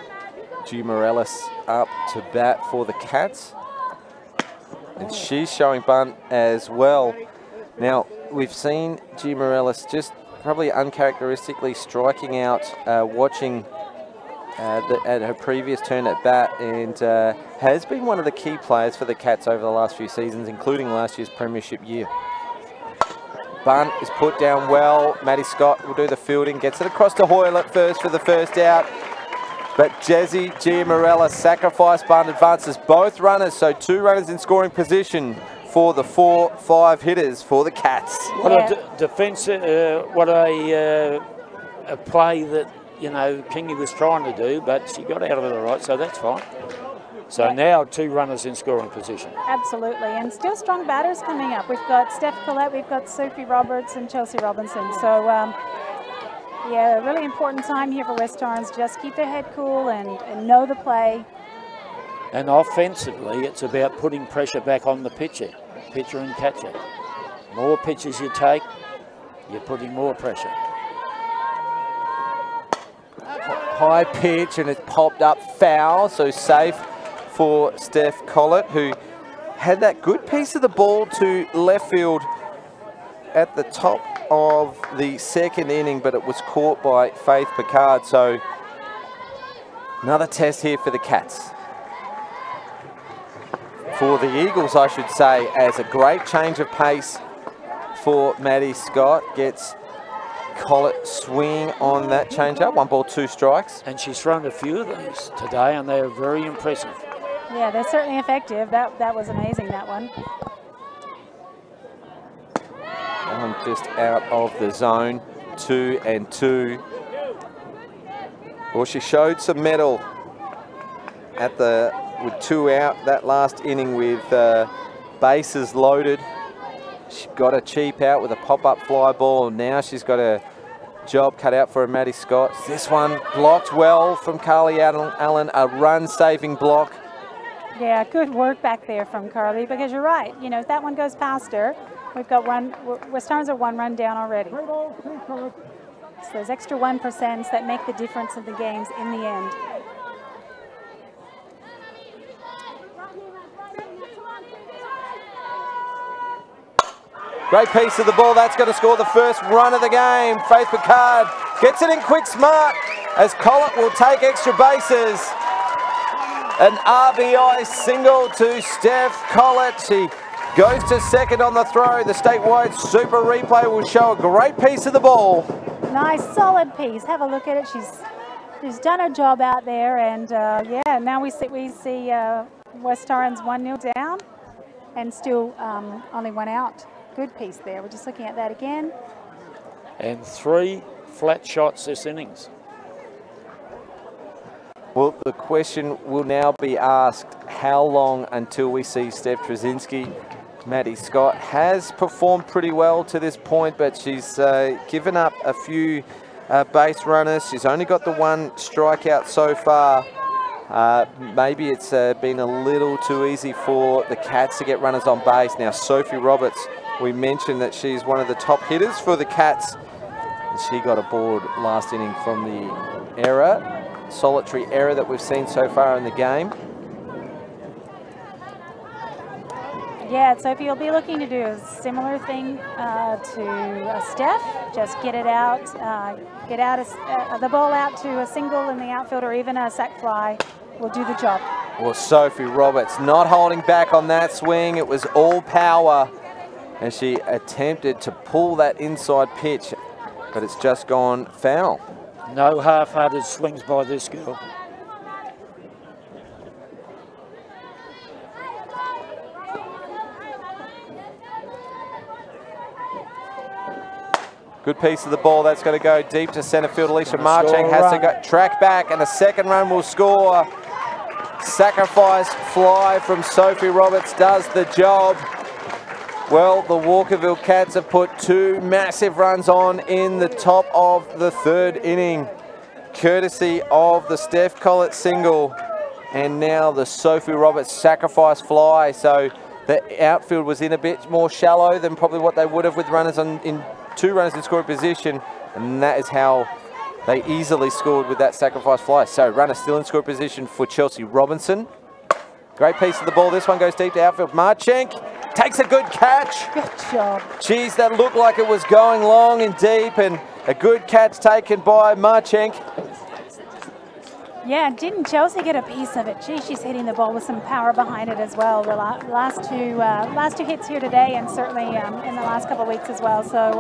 G. Morellis up to bat for the Cats. And she's showing bunt as well. Now, we've seen G. Morellis just probably uncharacteristically striking out, watching at her previous turn at bat, and has been one of the key players for the Cats over the last few seasons, including last year's premiership year. Bunt is put down well. Maddie Scott will do the fielding, gets it across to Hoyle at first for the first out. But Jazzy Giamorella sacrifice bunt advances both runners, so 2 runners in scoring position for the 4-5 hitters for the Cats. What a defence, what a play that, you know, Kingy was trying to do, but she got out of it all right, so that's fine. So now 2 runners in scoring position. Absolutely, and still strong batters coming up. We've got Steph Collette, we've got Sophie Roberts and Chelsea Robinson. So, yeah, a really important time here for West Torrens. Just keep their head cool and know the play. And offensively, it's about putting pressure back on the pitcher and catcher. More pitches you take, you're putting more pressure. High pitch, and it's popped up foul, so safe for Steph Collett, who had that good piece of the ball to left field at the top of the second inning, but it was caught by Faith Picard. So another test here for the Cats. For the Eagles, I should say, as a great change of pace for Maddie Scott. Gets Collett swing on that change-up. 1 ball, 2 strikes. And she's thrown a few of these today, and they're very impressive. Yeah, they're certainly effective. That was amazing, that one. One just out of the zone. 2 and 2. Well, she showed some mettle with 2 out that last inning with bases loaded. She got a cheap out with a pop-up fly ball. Now she's got a job cut out for her, Maddie Scott. This one blocked well from Carly Allen, a run-saving block. Yeah, good work back there from Carly, because you're right. You know, if that one goes past her, we've got West Torrens are 1 run down already. So those extra 1% that make the difference in the games in the end. Great piece of the ball. That's going to score the first run of the game. Faith Picard gets it in quick smart as Collett will take extra bases. An RBI single to Steph Collett. She goes to second on the throw. The statewide super replay will show a great piece of the ball. Nice, solid piece. Have a look at it. She's done her job out there, and yeah, now we see West Torrens 1-0 down, and still only 1 out. Good piece there. We're just looking at that again. And 3 flat shots this innings. Well, the question will now be asked, how long until we see Steph Trzynski? Maddie Scott has performed pretty well to this point, but she's given up a few base runners. She's only got the one strikeout so far. Maybe it's been a little too easy for the Cats to get runners on base. Now, Sophie Roberts, we mentioned that she's one of the top hitters for the Cats. And she got aboard last inning from the error, solitary error that we've seen so far in the game. Yeah, Sophie will be looking to do a similar thing to Steph. Just get it out, the ball out to a single in the outfield or even a sac fly will do the job. Well, Sophie Roberts not holding back on that swing. It was all power. And she attempted to pull that inside pitch, but it's just gone foul. No half-hearted swings by this girl. Good piece of the ball. That's going to go deep to centre field. Alicia Marchang has to go track back, and the second run will score. Sacrifice fly from Sophie Roberts does the job. Well, the Walkerville Cats have put 2 massive runs on in the top of the 3rd inning, courtesy of the Steph Collett single, and now the Sophie Roberts sacrifice fly. So the outfield was in a bit more shallow than probably what they would have with runners in 2 runners in scoring position, and that is how they easily scored with that sacrifice fly. So runner still in scoring position for Chelsea Robinson. Great piece of the ball. This one goes deep to outfield. Marchenk takes a good catch. Good job. Geez, that looked like it was going long and deep, and a good catch taken by Marchenk. Yeah, didn't Chelsea get a piece of it? Gee, she's hitting the ball with some power behind it as well. The last two hits here today, and certainly in the last couple of weeks as well. So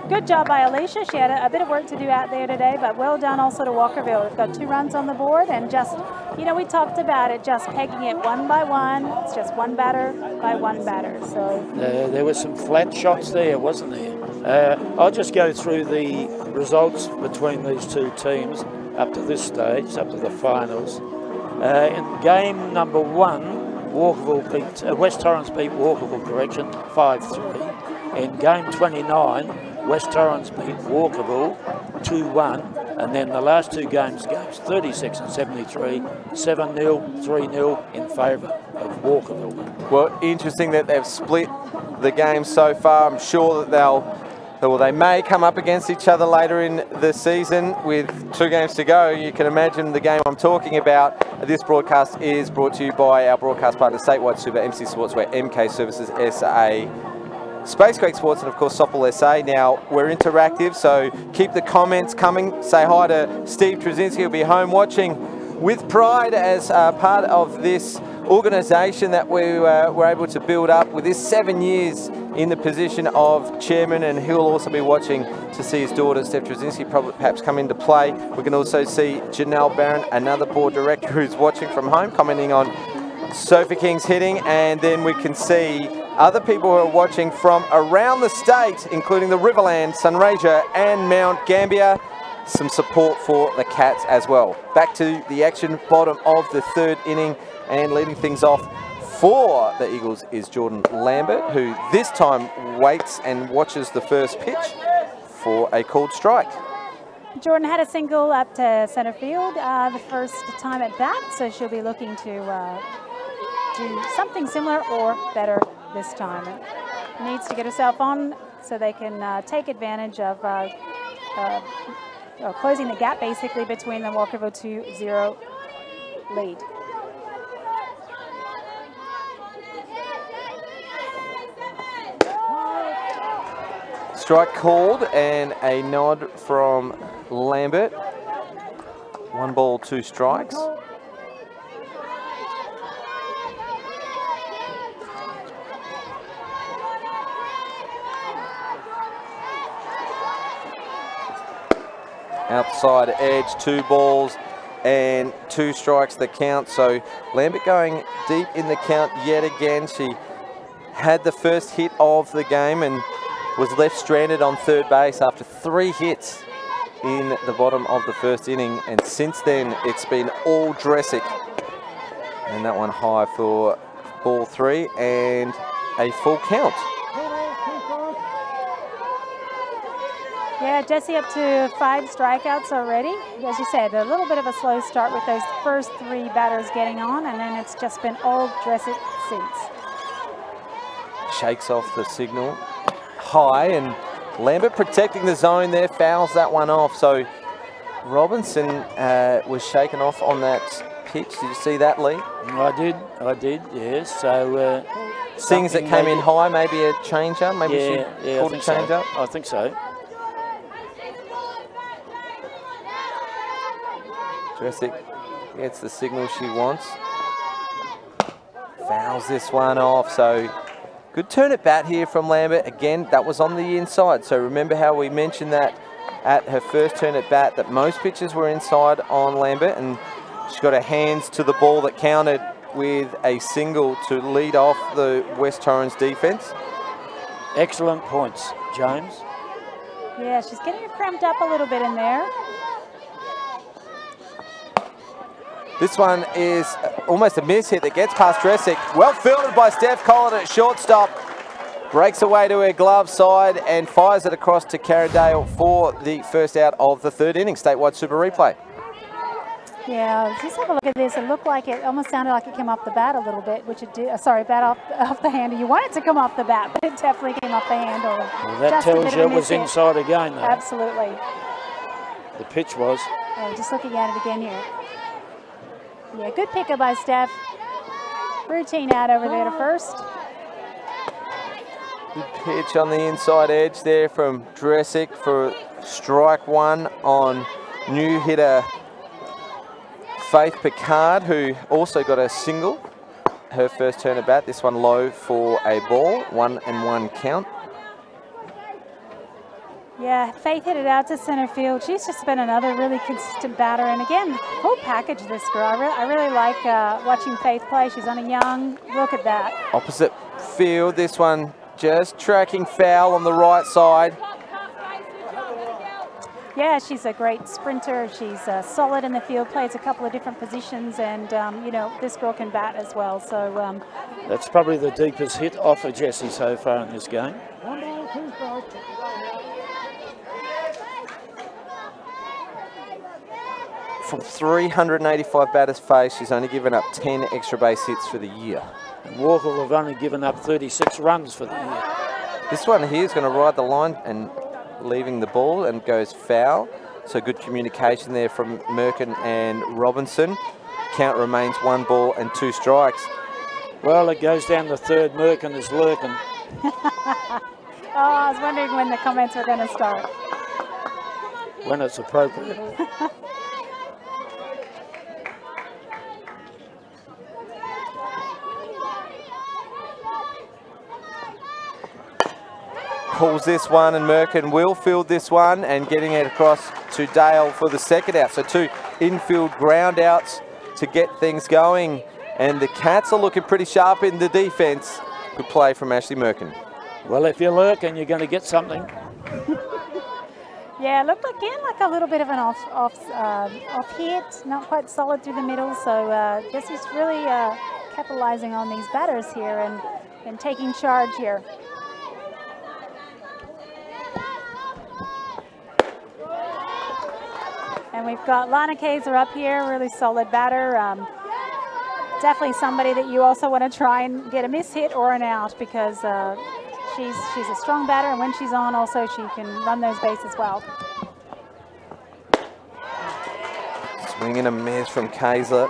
good job by Alicia. She had a bit of work to do out there today, but well done also to Walkerville. We've got 2 runs on the board, and just, you know, we talked about it, just pegging it one by one. It's just one batter by one batter. So there were some flat shots there, wasn't there? I'll just go through the results between these 2 teams up to this stage, up to the finals. In game number 1, Walkerville beat, West Torrens beat Walkerville, 5-3. In game 29, West Torrens beat Walkerville 2-1. And then the last 2 games 36 and 73, 7-0, 3-0 in favour of Walkerville. Well, interesting that they've split the game so far. I'm sure that they may come up against each other later in the season with 2 games to go. You can imagine the game I'm talking about. This broadcast is brought to you by our broadcast partner, Statewide Super, MC Sportswear, MK Services SA, Space Quake Sports, and of course Softball SA. Now, we're interactive, so keep the comments coming. Say hi to Steve Trzynski, who'll be home watching with pride as part of this organisation that we were able to build up with this 7 years in the position of chairman, and he'll also be watching to see his daughter Steph Trzynski perhaps come into play. We can also see Janelle Barron, another board director who's watching from home, commenting on Sophie King's hitting, and then we can see other people who are watching from around the state, including the Riverland, Sunraysia and Mount Gambier. Some support for the Cats as well. Back to the action, bottom of the 3rd inning, and leading things off for the Eagles is Jordan Lambert, who this time waits and watches the first pitch for a called strike. Jordan had a single up to center field the first time at bat, so she'll be looking to do something similar or better this time. Needs to get herself on so they can take advantage of closing the gap basically between the Walkerville 2-0 lead. Strike called and a nod from Lambert. 1 ball, 2 strikes. Outside edge, 2 balls and 2 strikes the count. So Lambert going deep in the count yet again. She had the first hit of the game and was left stranded on 3rd base after 3 hits in the bottom of the 1st inning. And since then, it's been all Dressick. And that one high for ball 3 and a full count. Yeah, Jesse up to 5 strikeouts already. As you said, a little bit of a slow start with those first 3 batters getting on, and then it's just been all Dressick seats. Shakes off the signal high, and Lambert protecting the zone there, fouls that one off. So Robinson was shaken off on that pitch. Did you see that, Lee? I did, yes. So Sings that came in high, maybe a changer, maybe yeah, called a change up. I think so. Dressick gets the signal she wants. Fouls this one off, so good turn at bat here from Lambert. Again, that was on the inside, so remember how we mentioned that at her first turn at bat, that most pitches were inside on Lambert, and she got her hands to the ball that counted with a single to lead off the West Torrens defence. Excellent points, James. Yeah, she's getting her cramped up a little bit in there. This one is almost a miss hit that gets past Dressick. Well fielded by Steph Collin at shortstop. Breaks away to her glove side and fires it across to Carradale for the first out of the 3rd inning. Statewide Super Replay. Yeah, just have a look at this. It looked like it almost sounded like it came off the bat a little bit, which it did. Sorry, bat off the handle. You want it to come off the bat, but it definitely came off the handle. Well, that tells you it was inside again, though. Absolutely. The pitch was. Oh, just looking at it again here. Yeah, good pickup by Steph. Routine out over there to first. Good pitch on the inside edge there from Dressick for strike 1 on new hitter Faith Picard, who also got a single. Her first turn at bat, this one low for a ball, 1-1 count. Yeah, Faith hit it out to center field. She's just been another really consistent batter. And again, full package this girl. I really like watching Faith play. She's on a young. Look at that. Opposite field, this one just tracking foul on the right side. Yeah, she's a great sprinter. She's solid in the field, plays a couple of different positions, and, you know, this girl can bat as well. So that's probably the deepest hit off of Jessie so far in this game. From 385 batters faced, she's only given up 10 extra base hits for the year. And Walkerville have only given up 36 runs for the year. This one here is going to ride the line and leaving the ball and goes foul. So good communication there from Merkin and Robinson. Count remains 1 ball and 2 strikes. Well, it goes down the 3rd. Merkin is lurking. Oh, I was wondering when the comments were going to start. When it's appropriate. Pulls this one, and Merkin will field this one, and getting it across to Dale for the 2nd out. So 2 infield ground outs to get things going. And the Cats are looking pretty sharp in the defence. Good play from Ashley Merkin. Well, if you're lurking, you're going to get something. Yeah, it looked again like a little bit of an off hit, not quite solid through the middle. So Jessie's really capitalizing on these batters here and taking charge here. And we've got Lana Kaiser up here, really solid batter. Definitely somebody that you also want to try and get a miss hit or an out, because she's a strong batter, and when she's on also she can run those bases well. Swing and a miss from Kaiser.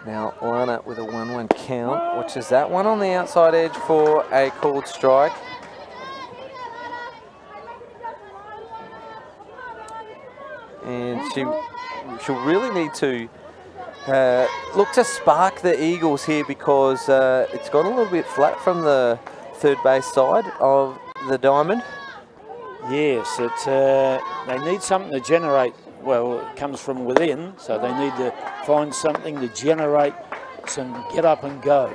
Now Lana with a 1-1 count. Watches that one on the outside edge for a called strike. And she'll really need to look to spark the Eagles here, because it's gone a little bit flat from the 3rd base side of the diamond. Yes, they need something to generate. Well, it comes from within, so they need to find something to generate some get up and go.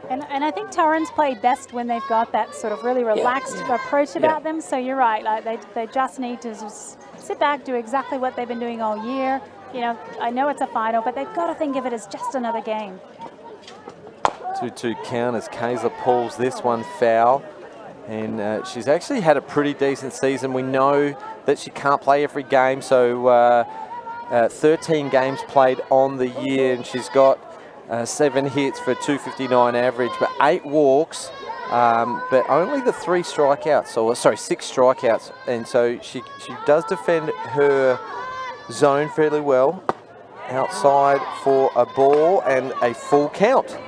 And I think Torrens play best when they've got that sort of really relaxed approach about them. So you're right, like they just need to just sit back, do exactly what they've been doing all year. You know, I know it's a final, but they've got to think of it as just another game. 2-2 count as Kayser pulls this one foul. And she's actually had a pretty decent season. We know that she can't play every game, so 13 games played on the year, and she's got 7 hits for 259 average, but 8 walks, but only the 3 strikeouts, or sorry, 6 strikeouts. And so she does defend her zone fairly well. Outside for a ball and a full count.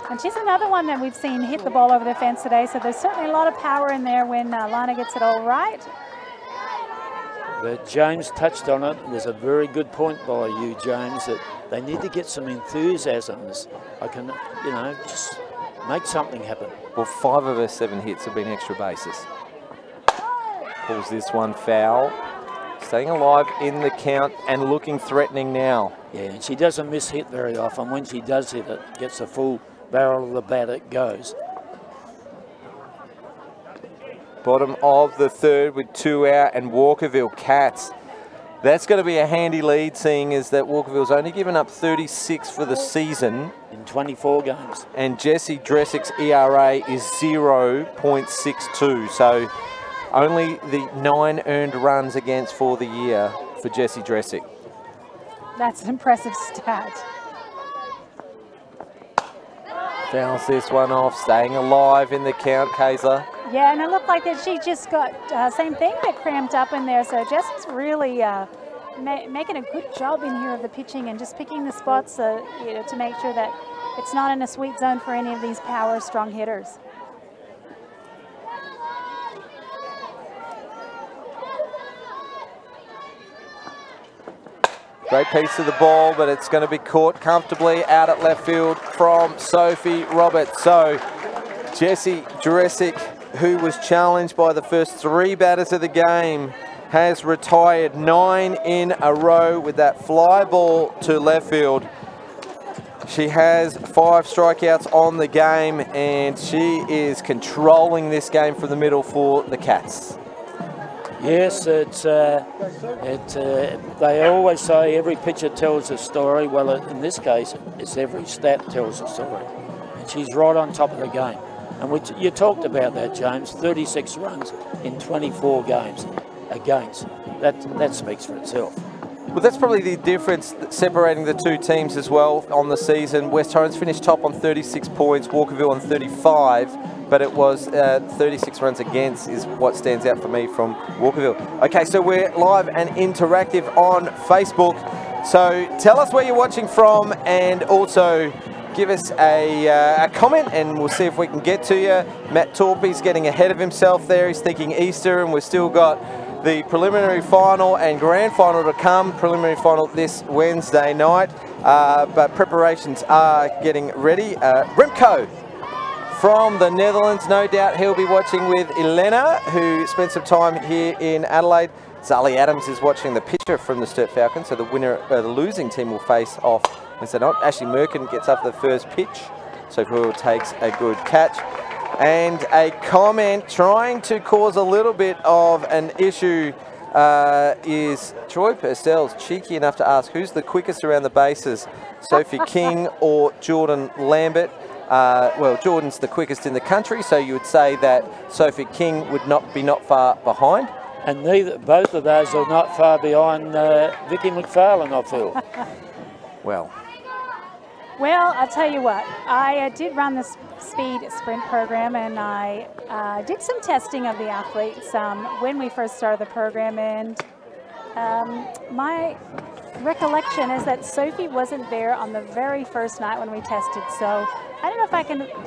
And she's another one that we've seen hit the ball over the fence today, so there's certainly a lot of power in there when Lana gets it all right. But James touched on it. There's a very good point by you, James, that they need to get some enthusiasms. I can, you know, just make something happen. Well, 5 of her 7 hits have been extra bases. Pulls this one foul. Staying alive in the count and looking threatening now. Yeah, and she doesn't miss hit very often. When she does hit it, gets a full barrel of the bat, it goes. Bottom of the 3rd with 2 out, and Walkerville Cats. That's going to be a handy lead, seeing as that Walkerville's only given up 36 for the season. In 24 games. And Jessie Dressick's ERA is 0.62. So only the 9 earned runs against for the year for Jessie Dressick. That's an impressive stat. Fouls this one off, staying alive in the count, Kayser. Yeah, and it looked like that she just got same thing, that cramped up in there. So Jess's really making a good job in here of the pitching and just picking the spots you know, to make sure that it's not in a sweet zone for any of these power strong hitters. Great piece of the ball, but it's going to be caught comfortably out at left field from Sophie Roberts. So Jessie Dressick, who was challenged by the first 3 batters of the game, has retired 9 in a row with that fly ball to left field. She has 5 strikeouts on the game, and she is controlling this game from the middle for the Cats. Yes, they always say every pitcher tells a story. Well, in this case, it's every stat tells a story. And she's right on top of the game. And you talked about that, James, 36 runs in 24 games against. That speaks for itself. Well, that's probably the difference separating the 2 teams as well on the season. West Torrens finished top on 36 points, Walkerville on 35, but it was 36 runs against is what stands out for me from Walkerville. Okay, so we're live and interactive on Facebook. So tell us where you're watching from, and also give us a comment, and we'll see if we can get to you. Matt Torpey's getting ahead of himself there. He's thinking Easter, and we've still got the preliminary final and grand final to come. Preliminary final this Wednesday night, but preparations are getting ready. Remco from the Netherlands, no doubt he'll be watching with Elena, who spent some time here in Adelaide. Zali Adams is watching the pitcher from the Sturt Falcons, so the winner, the losing team will face off Wednesday night. Ashley Merkin gets up the first pitch, so Pearl takes a good catch. And a comment trying to cause a little bit of an issue is Troy Purcell's cheeky enough to ask who's the quickest around the bases, Sophie King or Jordan Lambert. Well, Jordan's the quickest in the country, so you would say that Sophie King would not far behind. And both of those are not far behind Vicky McFarlane, I feel. Well, I'll tell you what, I did run the speed sprint program, and I did some testing of the athletes when we first started the program, and my recollection is that Sophie wasn't there on the very first night when we tested, so I don't know if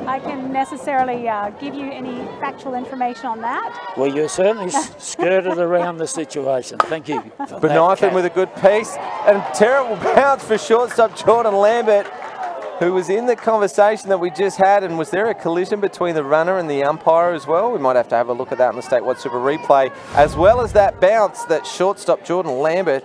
I can necessarily give you any factual information on that. Well, you certainly skirted around the situation. Thank you. Benithan with a good piece, and terrible bounce for shortstop Jordan Lambert, who was in the conversation that we just had. And was there a collision between the runner and the umpire as well? We might have to have a look at that in the Statewide Super Replay, as well as that bounce that shortstop Jordan Lambert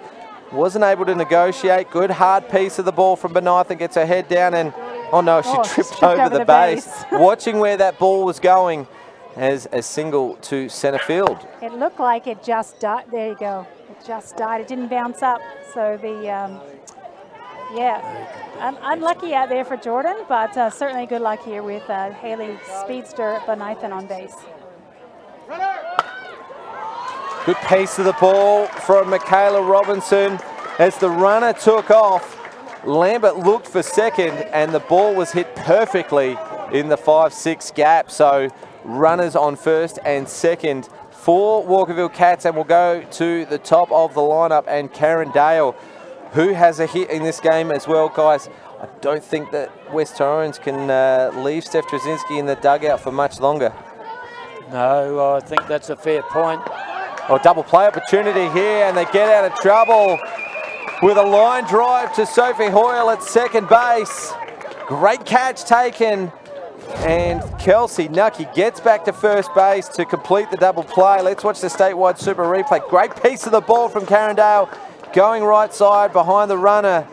wasn't able to negotiate. Good hard piece of the ball from Benithan, gets her head down, and Oh no, she tripped over the base. Watching where that ball was going as a single to centre field. It looked like it just died. There you go. It just died. It didn't bounce up. So the, yeah, unlucky out there for Jordan, but certainly good luck here with Haley Speedster Bonathan on base. Good pace of the ball from Michaela Robinson as the runner took off. Lambert looked for second and the ball was hit perfectly in the 5-6 gap. So runners on first and second for Walkerville Cats, and we'll go to the top of the lineup and Karen Dale, who has a hit in this game as well, guys. I don't think that West Torrens can leave Steph Trzynski in the dugout for much longer. No, I think that's a fair point. Oh, double play opportunity here, and they get out of trouble with a line drive to Sophie Hoyle at second base. Great catch taken, and Kelsey Nucky gets back to first base to complete the double play. Let's watch the statewide super replay. Great piece of the ball from Karen Dale, going right side behind the runner,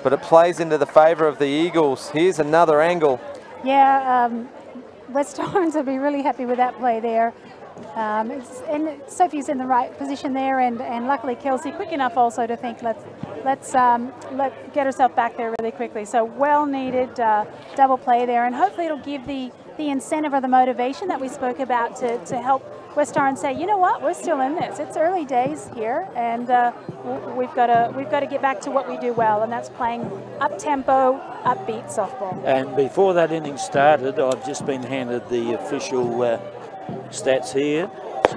but it plays into the favour of the Eagles. Here's another angle. Yeah, West Torrens will be really happy with that play there. And Sophie's in the right position there, and luckily Kelsey quick enough also to think let's get herself back there really quickly. So well needed double play there, and hopefully it'll give the incentive or the motivation that we spoke about to help West Torrens say, you know what, we're still in this. It's early days here, and we've got to get back to what we do well, and that's playing up tempo, upbeat softball. And before that inning started, I've just been handed the official stats here.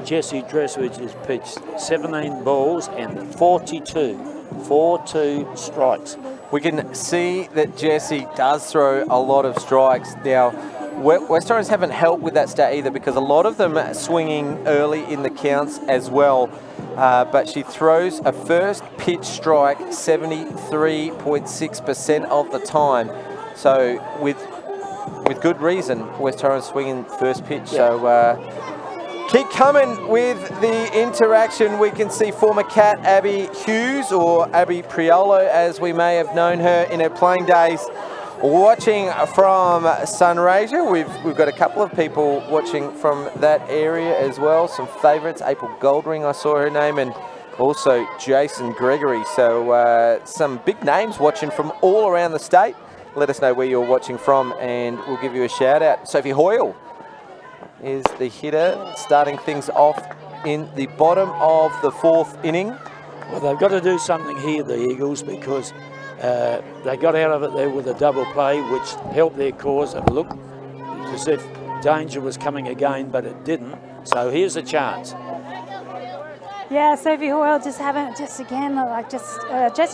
Jessie Dresswich has pitched 17 balls and 42 strikes. We can see that Jessie does throw a lot of strikes. Now, West Torrens haven't helped with that stat either, because a lot of them are swinging early in the counts as well. But she throws a first pitch strike 73.6% of the time. So with good reason, West Torrens swinging first pitch. So keep coming with the interaction. We can see former Cat Abby Hughes, or Abby Priolo as we may have known her in her playing days, watching from Sunraysia. We've got a couple of people watching from that area as well. Some favourites, April Goldring, I saw her name, and also Jason Gregory. So some big names watching from all around the state. Let us know where you're watching from and we'll give you a shout out. Sophie Hoyle is the hitter, starting things off in the bottom of the fourth inning. Well, they've got to do something here, the Eagles, because they got out of it there with a double play, which helped their cause. It looked as if danger was coming again, but it didn't. So here's a chance. Yeah, Sophie Hoyle Jessie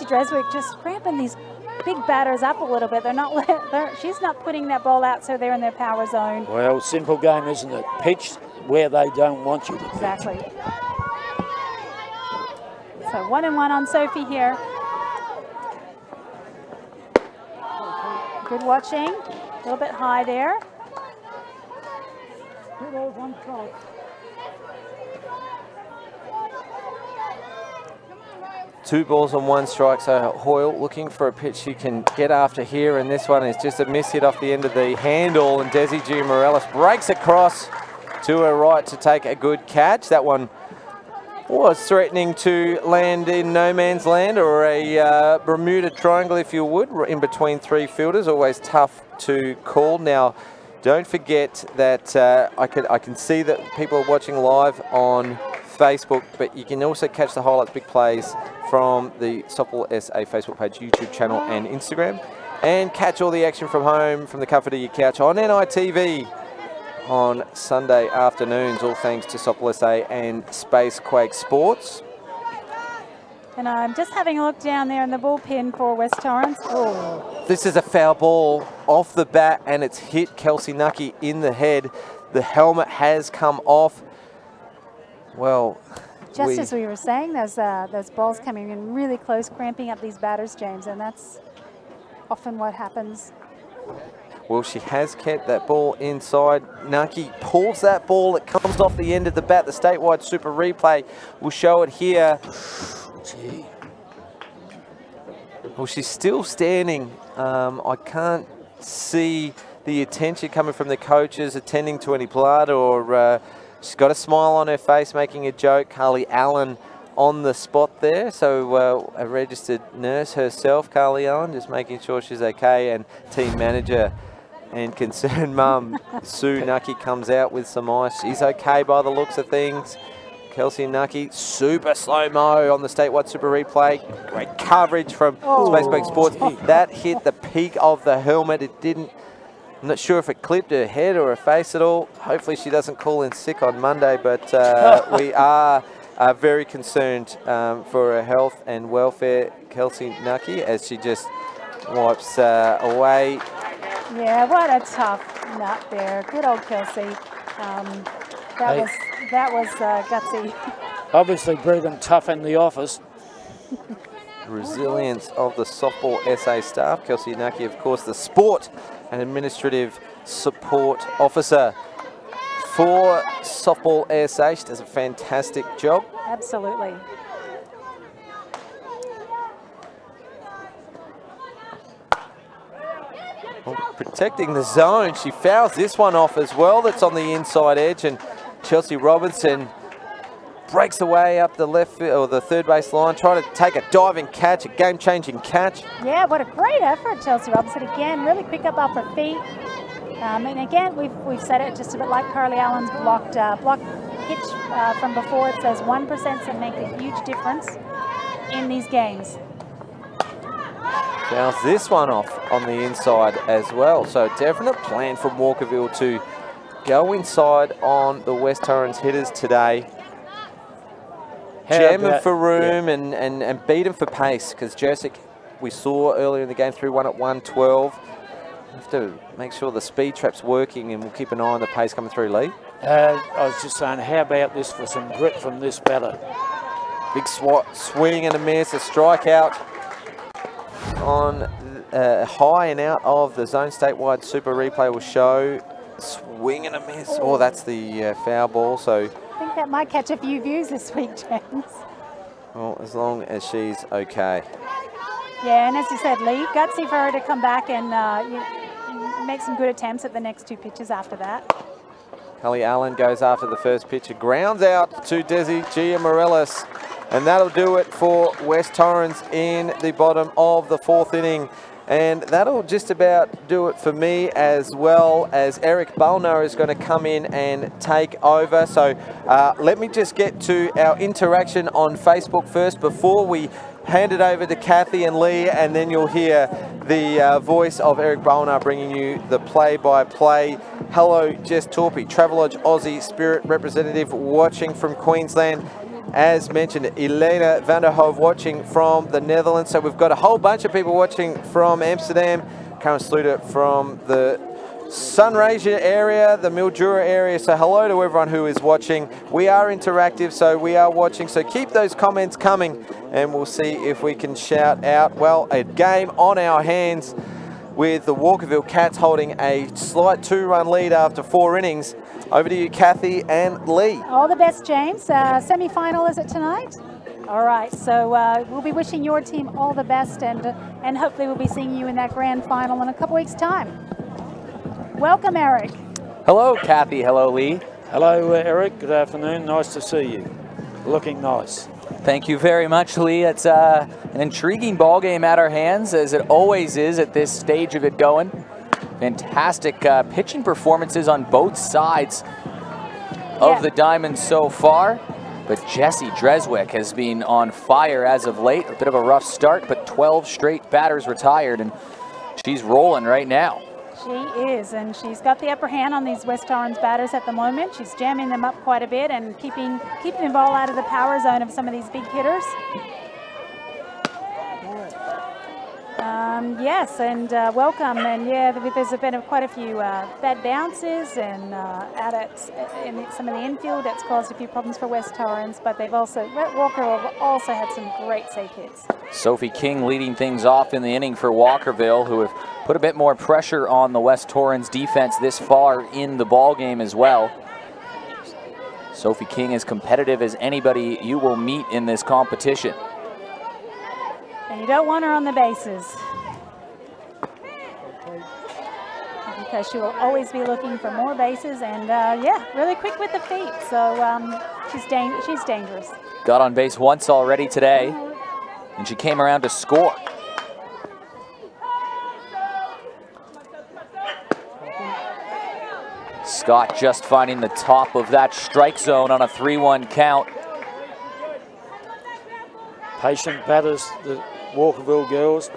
Dreswick just ramping these big batters up a little bit. She's not putting that ball out, so they're in their power zone. Well, simple game, isn't it? Pitch where they don't want you to pitch. Exactly. So 1-1 on Sophie here. Good watching. A little bit high there. 2 balls, 1 strike. Two balls and 1 strike, so Hoyle looking for a pitch she can get after here, and this one is just a miss hit off the end of the handle, and Desi G. Morales breaks across to her right to take a good catch. That one was threatening to land in no man's land, or a Bermuda Triangle, if you would, in between 3 fielders. Always tough to call. Now, don't forget that I can see that people are watching live on Facebook, but you can also catch the highlights, big plays from the Softball SA Facebook page, YouTube channel and Instagram, and catch all the action from home from the comfort of your couch on NITV on Sunday afternoons, all thanks to Softball SA and Space Quake Sports. And I'm just having a look down there in the bullpen for West Torrens. Oh. This is a foul ball off the bat, and it's hit Kelsey Nucky in the head. The helmet has come off. Well, just as we were saying, those balls coming in really close, cramping up these batters, James, and that's often what happens. Well, she has kept that ball inside. Nucky pulls that ball. It comes off the end of the bat. The statewide super replay will show it here. Well, she's still standing. I can't see the attention coming from the coaches attending to any blood, or she's got a smile on her face making a joke. Carly Allen on the spot there, so a registered nurse herself, Carly Allen, just making sure she's okay, and team manager and concerned mum Sue Nucky comes out with some ice. She's okay by the looks of things. Kelsey Nucky, super slow-mo on the statewide super replay. Great coverage from Spacebank Sports. That hit the peak of the helmet. It didn't, I'm not sure if it clipped her head or her face at all. Hopefully she doesn't call in sick on Monday, but we are very concerned for her health and welfare, Kelsey Nucky, as she just wipes away. Yeah, what a tough nut there. Good old Kelsey. That was gutsy. Obviously proven tough in the office. Resilience of the softball SA staff. Kelsey Nucky, of course, the sport and administrative support officer for softball SA. She does a fantastic job. Absolutely. Protecting the zone. She fouls this one off as well. That's on the inside edge, and Chelsea Robinson breaks away up the left or the third base line, trying to take a diving catch, a game-changing catch. Yeah, what a great effort, Chelsea Robinson. Again, really quick up off her feet. And again, we've said it just a bit like Carly Allen's block pitch from before. It says 1% can make a huge difference in these games. Fouls this one off on the inside as well. So definite plan from Walkerville to go inside on the West Torrens hitters today. Jam them for room and beat them for pace, because Jessic, we saw earlier in the game, threw one at 112. Have to make sure the speed trap's working, and we'll keep an eye on the pace coming through, Lee. I was just saying, how about this for some grit from this batter? Big swing and a miss, a strikeout on high and out of the zone. Statewide super replay will show. Swing and a miss. Oh, that's the foul ball. So I think that might catch a few views this week, James. Well, as long as she's okay. Yeah, and as you said, Lee, gutsy for her to come back and make some good attempts at the next two pitches after that. Kelly Allen goes after the first pitch. Grounds out to Desi Gia Morellis. And that'll do it for West Torrens in the bottom of the fourth inning. And that'll just about do it for me, as well as Eric Bullner is going to come in and take over. So let me just get to our interaction on Facebook first before we hand it over to Kathy and Lee, and then you'll hear the voice of Eric Bullner bringing you the play-by-play. Hello, Jess Torpy, Travelodge Aussie Spirit representative watching from Queensland. As mentioned, Elena van der Hove watching from the Netherlands. So we've got a whole bunch of people watching from Amsterdam. Karen Sluter from the Sunraysia area, the Mildura area. So hello to everyone who is watching. We are interactive, so we are watching. So keep those comments coming, and we'll see if we can shout out, well, a game on our hands with the Walkerville Cats holding a slight 2-run lead after 4 innings. Over to you, Kathy and Lee. All the best, James. Semi-final, is it tonight? All right, so we'll be wishing your team all the best, and hopefully we'll be seeing you in that grand final in a couple weeks' time. Welcome, Eric. Hello, Kathy. Hello, Lee. Hello, Eric. Good afternoon. Nice to see you. Looking nice. Thank you very much, Lee. It's an intriguing ball game at our hands, as it always is at this stage of it going. Fantastic pitching performances on both sides of the diamond so far. But Jessie Dreswick has been on fire as of late. A bit of a rough start, but 12 straight batters retired, and she's rolling right now. She is, and she's got the upper hand on these West Torrens batters at the moment. She's jamming them up quite a bit and keeping the ball out of the power zone of some of these big hitters. Yes, and welcome. And yeah, there's been quite a few bad bounces and in some of the infield. That's caused a few problems for West Torrens, but Walker also had some great safe hits. Sophie King leading things off in the inning for Walkerville, who have put a bit more pressure on the West Torrens defense this far in the ball game as well. Sophie King is competitive as anybody you will meet in this competition. And you don't want her on the bases. because she will always be looking for more bases, and yeah, really quick with the feet. So she's dangerous. Got on base once already today, and she came around to score. Scott just finding the top of that strike zone on a 3-1 count. Patient batters, the Walkerville girls.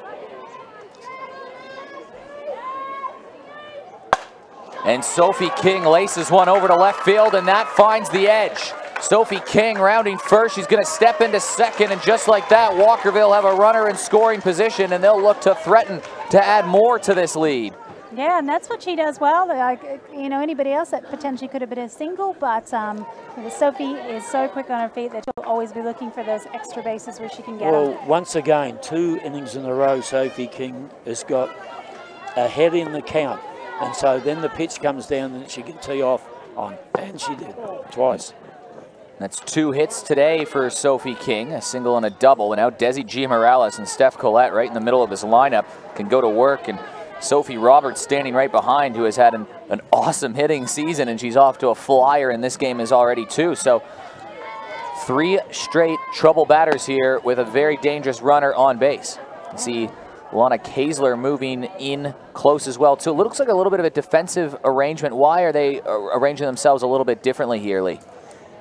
And Sophie King laces one over to left field, and that finds the edge. Sophie King rounding first. She's going to step into second, and just like that, Walkerville have a runner in scoring position, and they'll look to threaten to add more to this lead. Yeah, and that's what she does well. Like, you know, anybody else that potentially could have been a single, but Sophie is so quick on her feet that she'll always be looking for those extra bases where she can get them. Well, once again, 2 innings in a row, Sophie King has got ahead in the count. And so then the pitch comes down and she can tee off on, and she did twice. That's 2 hits today for Sophie King, a single and a double. And now Desi G. Morales and Steph Collette right in the middle of this lineup can go to work. And Sophie Roberts standing right behind, who has had an awesome hitting season, and she's off to a flyer in this game is already 2. So 3 straight trouble batters here with a very dangerous runner on base. You see Lana Kaesler moving in close as well, too. It looks like a little bit of a defensive arrangement. Why are they arranging themselves a little bit differently here, Lee?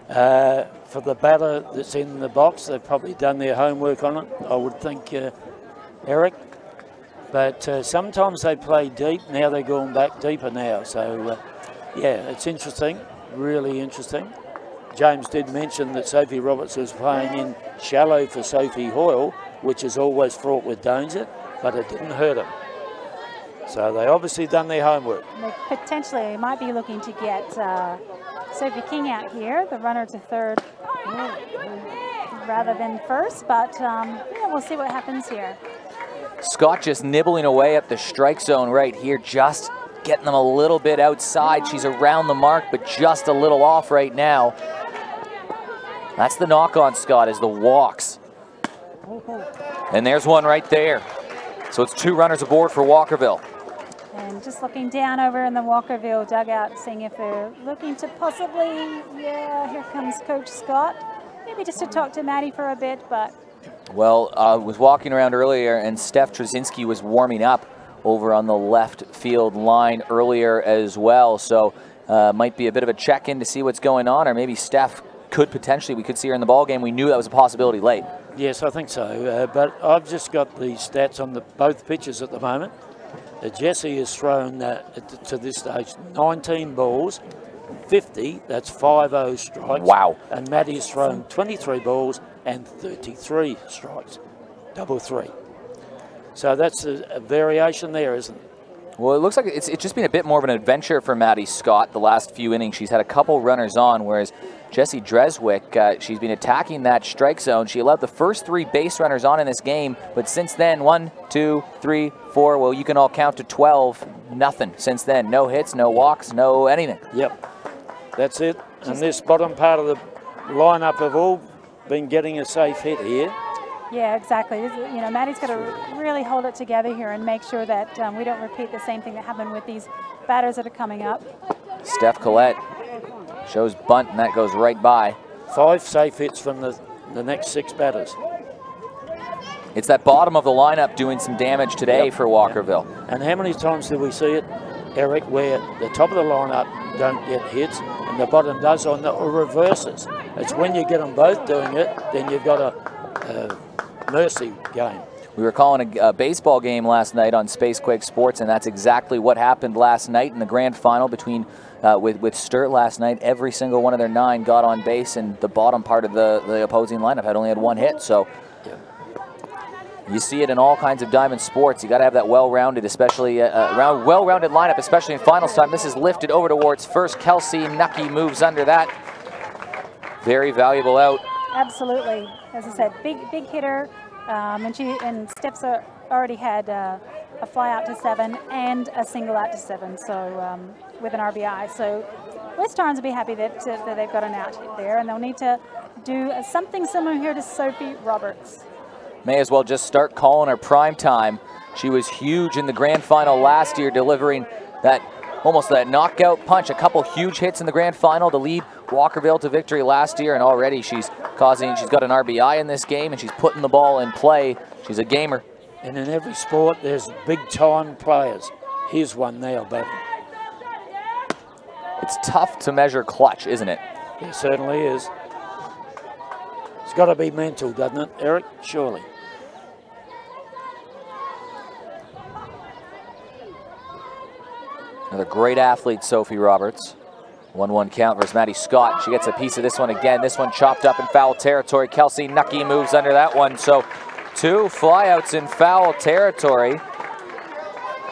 For the batter that's in the box, they've probably done their homework on it, I would think, Eric. But sometimes they play deep. Now they're going back deeper now. So, yeah, it's interesting, really interesting. James did mention that Sophie Roberts was playing in shallow for Sophie Hoyle, which is always fraught with danger, but it didn't hurt them. So they obviously done their homework. They potentially might be looking to get Sophie King out here, the runner to third, rather than first, but yeah, we'll see what happens here. Scott just nibbling away at the strike zone right here, just getting them a little bit outside. She's around the mark, but just a little off right now. That's the knock on Scott, is the walks. And there's one right there. So it's 2 runners aboard for Walkerville. And just looking down over in the Walkerville dugout, seeing if they're looking to possibly, yeah, here comes Coach Scott. Maybe just to talk to Maddie for a bit, but. Well, I was walking around earlier, and Steph Trzynski was warming up over on the left field line earlier as well. So might be a bit of a check-in to see what's going on, or maybe Steph could potentially, we could see her in the ball game. We knew that was a possibility late. Yes, I think so. But I've just got the stats on both pitches at the moment. Jessie has thrown, to this stage, 19 balls, 50, that's 5-0 strikes. Wow. And Maddie's thrown 23 balls and 33 strikes, double 3. So that's a variation there, isn't it? Well, it looks like it's just been a bit more of an adventure for Maddie Scott the last few innings. She's had a couple runners on, whereas Jessie Dreswick, she's been attacking that strike zone. She allowed the first 3 base runners on in this game, but since then, 1, 2, 3, 4, well, you can all count to 12, nothing since then. No hits, no walks, no anything. Yep, that's it. And this bottom part of the lineup have all been getting a safe hit here. Yeah, exactly. You know, Maddie's got to really hold it together here and make sure that we don't repeat the same thing that happened with these batters that are coming up. Steph Collette shows bunt, and that goes right by. 5 safe hits from the next 6 batters. It's that bottom of the lineup doing some damage today for Walkerville. And how many times do we see it, Eric, where the top of the lineup don't get hits and the bottom does on the reverses? It's when you get them both doing it, then you've got a mercy game. We were calling a baseball game last night on Spacequake Sports, and that's exactly what happened last night in the grand final between with Sturt last night. Every single one of their 9 got on base, and the bottom part of the opposing lineup only had 1 hit. So you see it in all kinds of diamond sports. You got to have that well-rounded, especially well-rounded lineup, especially in finals time. This is lifted over towards first. Kelsey Nucky moves under that. Very valuable out. Absolutely. As I said, big hitter, and Steph's already had a fly out to 7 and a single out to 7. So with an RBI. So West Torrens will be happy that they've got an out there, and they'll need to do something similar here to Sophie Roberts. May as well just start calling her prime time. She was huge in the grand final last year, delivering that almost that knockout punch, a couple huge hits in the grand final to lead Walkerville to victory last year, and already she's got an RBI in this game, and she's putting the ball in play. She's a gamer. And in every sport, there's big-time players. Here's one now, but it's tough to measure clutch, isn't it? It certainly is. It's got to be mental, doesn't it, Eric? Surely. Another great athlete, Sophie Roberts. 1-1 count versus Maddie Scott. She gets a piece of this one again. This one chopped up in foul territory. Kelsey Nucky moves under that one. So 2 flyouts in foul territory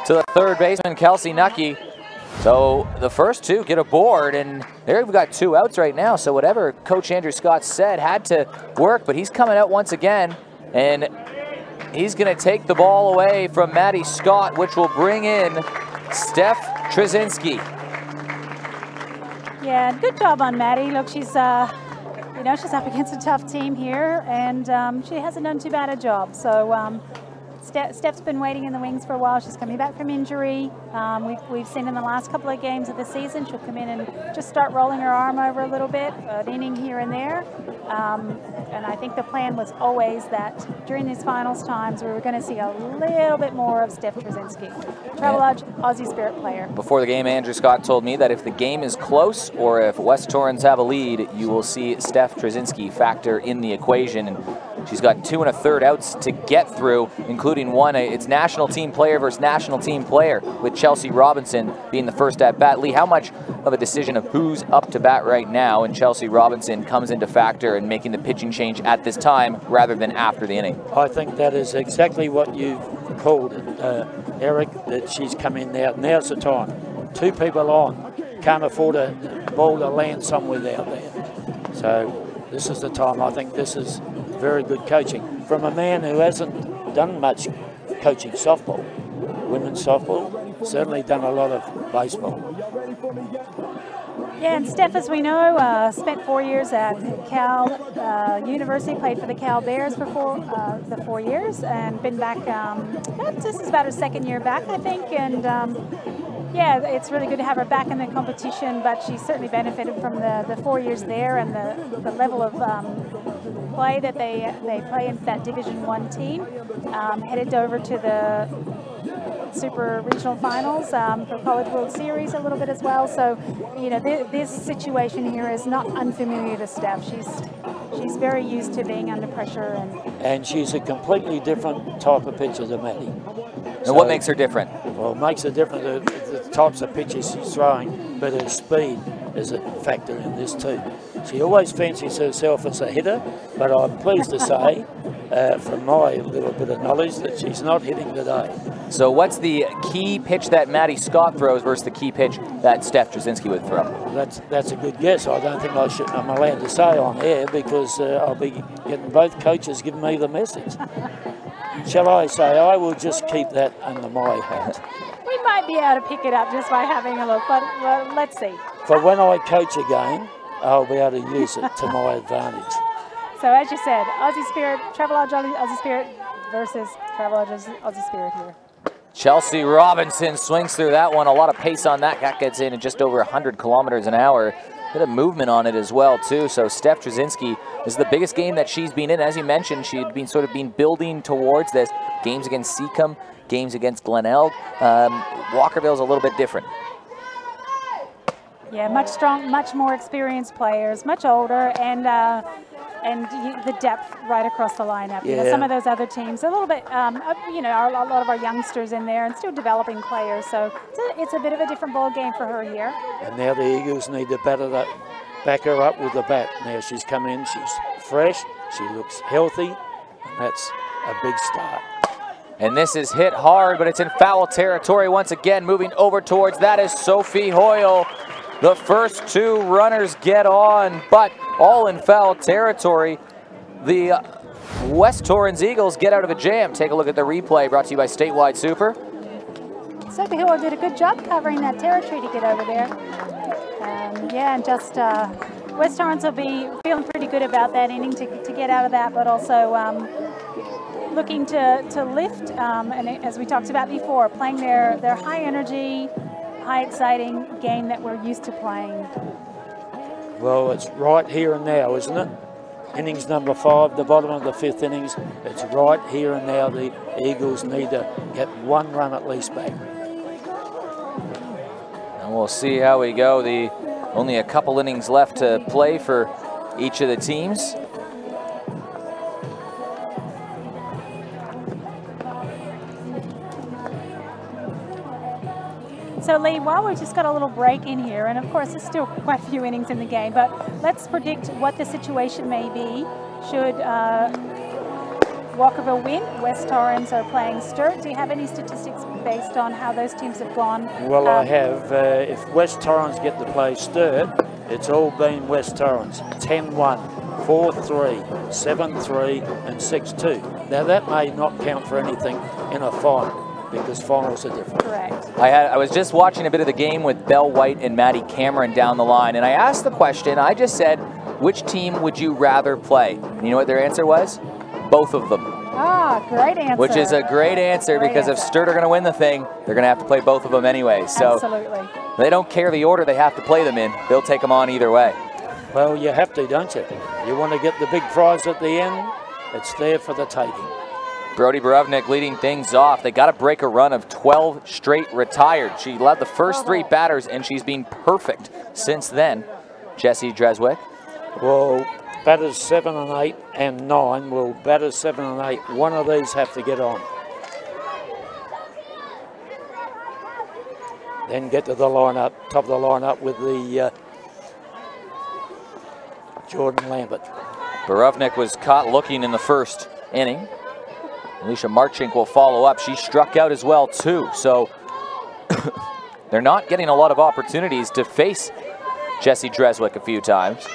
to the third baseman, Kelsey Nucky. So the first 2 get aboard, and there we've got 2 outs right now. So whatever Coach Andrew Scott said had to work, but he's coming out once again, and he's going to take the ball away from Maddie Scott, which will bring in Steph Trzynski. Yeah, good job on Maddie. Look, she's, you know, she's up against a tough team here, and she hasn't done too bad a job. So Steph's been waiting in the wings for a while. She's coming back from injury. We've seen in the last couple of games of the season, she'll come in and just start rolling her arm over a little bit, an inning here and there. And I think the plan was always that during these finals times, we were going to see a little bit more of Steph Trzynski, Travelodge Aussie Spirit player. Before the game, Andrew Scott told me that if the game is close or if West Torrens have a lead, you will see Steph Trzynski factor in the equation. And she's got 2 1/3 outs to get through, including one. It's national team player versus national team player, with Chelsea Robinson being the first at bat. Lee, how much of a decision of who's up to bat right now and Chelsea Robinson comes into factor in making the pitching change at this time rather than after the inning? I think that is exactly what you've called it, Eric, that she's come in now. Now's the time. 2 people on. Can't afford a ball to land somewhere out there. So this is the time. I think this is very good coaching from a man who hasn't done much coaching softball. Women's softball, certainly done a lot of baseball. Yeah, and Steph, as we know, spent 4 years at Cal University, played for the Cal Bears for 4 years, and been back, this is about her 2nd year back, I think, and yeah, it's really good to have her back in the competition, but she certainly benefited from the 4 years there and the level of play that they play in that Division I team. Headed over to the Super Regional Finals for College World Series a little bit as well. So, you know, this situation here is not unfamiliar to Steph. She's very used to being under pressure, and she's a completely different type of pitcher than Maddie. And what makes her different? Well, it makes her different, the types of pitches she's throwing, but her speed is a factor in this too. She always fancies herself as a hitter, but I'm pleased to say, from my little bit of knowledge, that she's not hitting today. So what's the key pitch that Maddie Scott throws versus the key pitch that Steph Trzynski would throw? That's a good guess. I don't think I'm allowed to say on air because I'll be getting both coaches giving me the message. Shall I say, I will just keep that under my hat. we might be able to pick it up just by having a look, but well, let's see. For when I coach a game, I'll be able to use it to my advantage. So as you said, Aussie Spirit, Travelodge Aussie Spirit versus Travelodge Aussie Spirit here. Chelsea Robinson swings through that one. A lot of pace on that. That gets in at just over 100 kilometers an hour. Bit of movement on it as well, too. So Steph Trzynski, this is the biggest game that she's been in. As you mentioned, she'd been building towards this. Games against Seacombe, games against Glenelg. Walkerville's a little bit different. Yeah, much more experienced players, much older, and the depth right across the lineup. Yeah. You know, some of those other teams, a little bit, you know, a lot of our youngsters in there and still developing players. So it's a bit of a different ball game for her here. And now the Eagles need to back her up with the bat. Now she's come in, she's fresh, she looks healthy, and that's a big start. And this is hit hard, but it's in foul territory once again. Moving over towards that is Sophie Hoyle. The first 2 runners get on, but all in foul territory. The West Torrens Eagles get out of a jam. Take a look at the replay brought to you by Statewide Super. Sophie Hill did a good job covering that territory to get over there. Yeah, and just West Torrens will be feeling pretty good about that inning to get out of that, but also a looking to lift, and as we talked about before, playing their high energy, high exciting game that we're used to playing. Well, it's right here and now, isn't it? Innings number 5, the bottom of the 5th innings. It's right here and now. The Eagles need to get 1 run at least back. And we'll see how we go. Only a couple innings left to play for each of the teams. So Lee, while we've just got a little break in here, and of course there's still quite a few innings in the game, but let's predict what the situation may be should Walkerville win. West Torrens are playing Sturt. Do you have any statistics based on how those teams have gone? Well, I have. If West Torrens get to play Sturt, it's all been West Torrens. 10-1, 4-3, 7-3 and 6-2. Now that may not count for anything in a final, because finals are different. Correct. I was just watching a bit of the game with Belle White and Maddie Cameron down the line, and I asked the question, I just said, which team would you rather play? And you know what their answer was? Both of them. Ah, great answer. Which is a great answer, because if Sturt are going to win the thing, they're going to have to play both of them anyway. So absolutely. They don't care the order they have to play them in. They'll take them on either way. Well, you have to, don't you? You want to get the big prize at the end, it's there for the taking. Brody Borovnik leading things off. They got to break a run of 12 straight retired. She led the first 3 batters, and she's been perfect since then. Jessie Dreswick. Well, batters 7 and 8 and 9. Well, batters 7 and 8, one of these have to get on. Then get to the lineup, top of the lineup with the Jordan Lambert. Borovnik was caught looking in the first inning. Alicia Marchink will follow up. She struck out as well too, so they're not getting a lot of opportunities to face Jessie Dreswick a few times.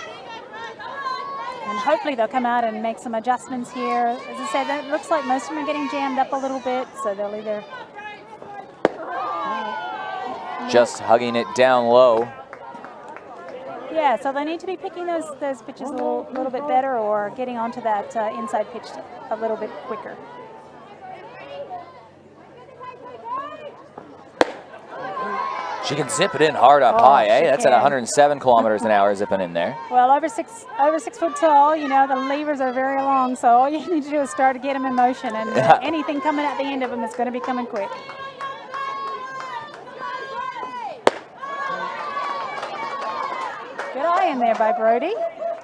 And hopefully they'll come out and make some adjustments here. As I said, it looks like most of them are getting jammed up a little bit, so they'll either... Just hugging it down low. Yeah, so they need to be picking those pitches a little bit better, or getting onto that inside pitch a little bit quicker. She can zip it in hard up high, eh? That's at 107 kilometers an hour zipping in there. Well, over 6 foot tall, you know, the levers are very long, so all you need to do is start to get them in motion, and anything coming at the end of them is going to be coming quick. Good eye in there by Brody.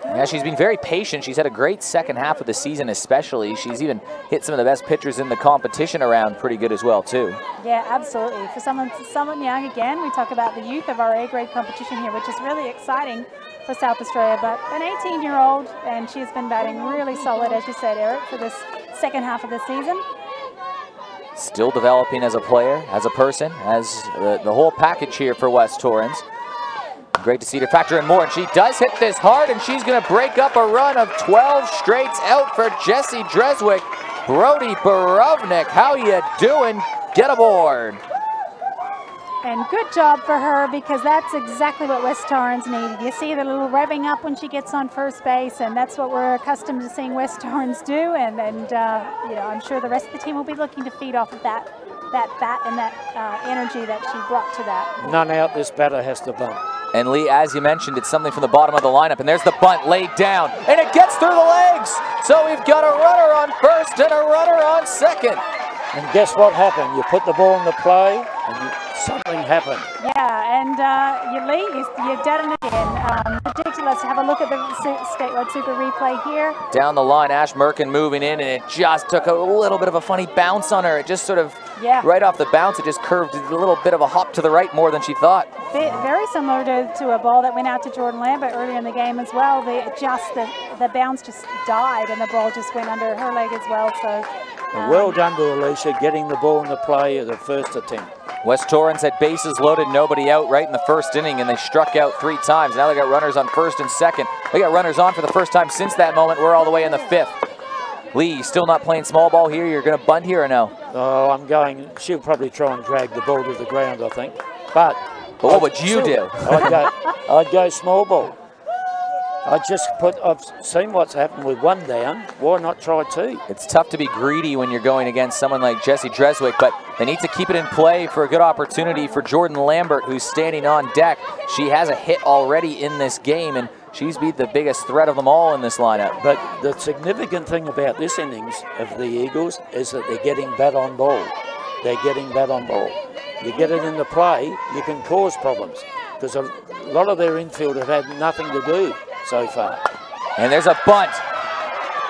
Yeah, she's been very patient. She's had a great second half of the season especially. She's even hit some of the best pitchers in the competition around pretty good as well too. Yeah, absolutely. For someone young, again, we talk about the youth of our A-grade competition here, which is really exciting for South Australia. But an 18-year-old, and she's been batting really solid, as you said, Eric, for this second half of the season. Still developing as a player, as a person, as the whole package here for West Torrens. Great to see her factor in more, and she does hit this hard, and she's going to break up a run of 12 straights out for Jessie Dreswick. Brody Borovnik, how you doing? Get aboard. And good job for her, because that's exactly what West Torrens needed. You see the little revving up when she gets on first base, and that's what we're accustomed to seeing West Torrens do. And you know, I'm sure the rest of the team will be looking to feed off of that bat and that energy that she brought to that. None out, this batter has to bunt. And Lee, as you mentioned, it's something from the bottom of the lineup, and there's the bunt laid down, and it gets through the legs. So we've got a runner on first and a runner on second. And guess what happened? You put the ball in the play, and something happened. Yeah, and you've done it again. Ridiculous. Have a look at the statewide super replay here. Down the line, Ash Merkin moving in, and it just took a little bit of a funny bounce on her. It just sort of, right off the bounce, it just curved a little bit of a hop to the right more than she thought. Very similar to a ball that went out to Jordan Lambert earlier in the game as well. The bounce just died, and the ball just went under her leg as well. So well done to Alicia getting the ball in the play at the first attempt. West Torrens had bases loaded, nobody out right in the first inning, and they struck out 3 times. Now they got runners on first and second. They got runners on for the first time since that moment. We're all the way in the 5th. Lee, still not playing small ball here? You're going to bunt here or no? Oh, I'm going. She'll probably try and drag the ball to the ground, I think. But what would you do? I'd go small ball. I've seen what's happened with one down. Why not try two? It's tough to be greedy when you're going against someone like Jessie Dreswick, but they need to keep it in play for a good opportunity for Jordan Lambert, who's standing on deck. She has a hit already in this game, and she's been the biggest threat of them all in this lineup. But the significant thing about this innings of the Eagles is that they're getting bat on ball. They're getting bat on ball. You get it into play, you can cause problems, because a lot of their infield have had nothing to do so far. And there's a bunt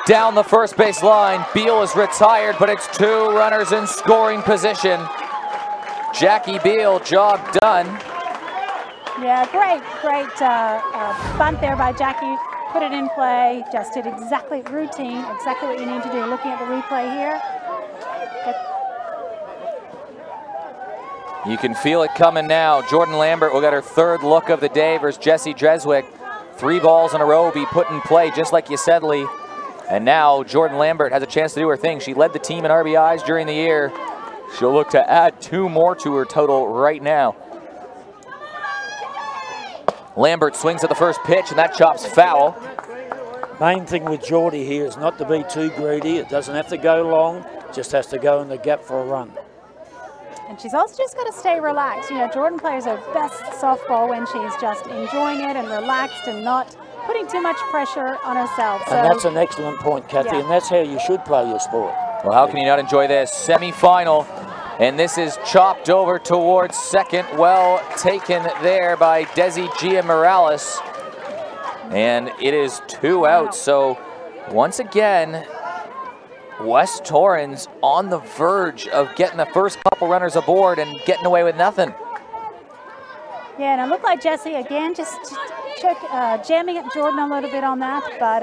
down the first base line. Beal is retired, but it's two runners in scoring position. Jackie Beal, job done. Yeah, great bunt there by Jackie. Put it in play, just did exactly routine, exactly what you need to do. Looking at the replay here. You can feel it coming now. Jordan Lambert will get her third look of the day versus Jessie Dreswick. 3 balls in a row be put in play, just like you said, Lee. And now Jordan Lambert has a chance to do her thing. She led the team in RBIs during the year. She'll look to add 2 more to her total right now. Lambert swings at the first pitch, and that chop's foul. Main thing with Geordie here is not to be too greedy. It doesn't have to go long, just has to go in the gap for a run. And she's also just got to stay relaxed. You know, Jordan plays her best softball when she's just enjoying it and relaxed and not putting too much pressure on herself. So, and that's an excellent point, Kathy, and that's how you should play your sport. Well, how can you not enjoy this? Semi-final, and this is chopped over towards second. Well taken there by Desi Gia Morales. And it is 2 outs. So once again, West Torrens on the verge of getting the first couple runners aboard and getting away with nothing. Yeah, and it looked like Jessie again just jamming at Jordan a little bit on that, but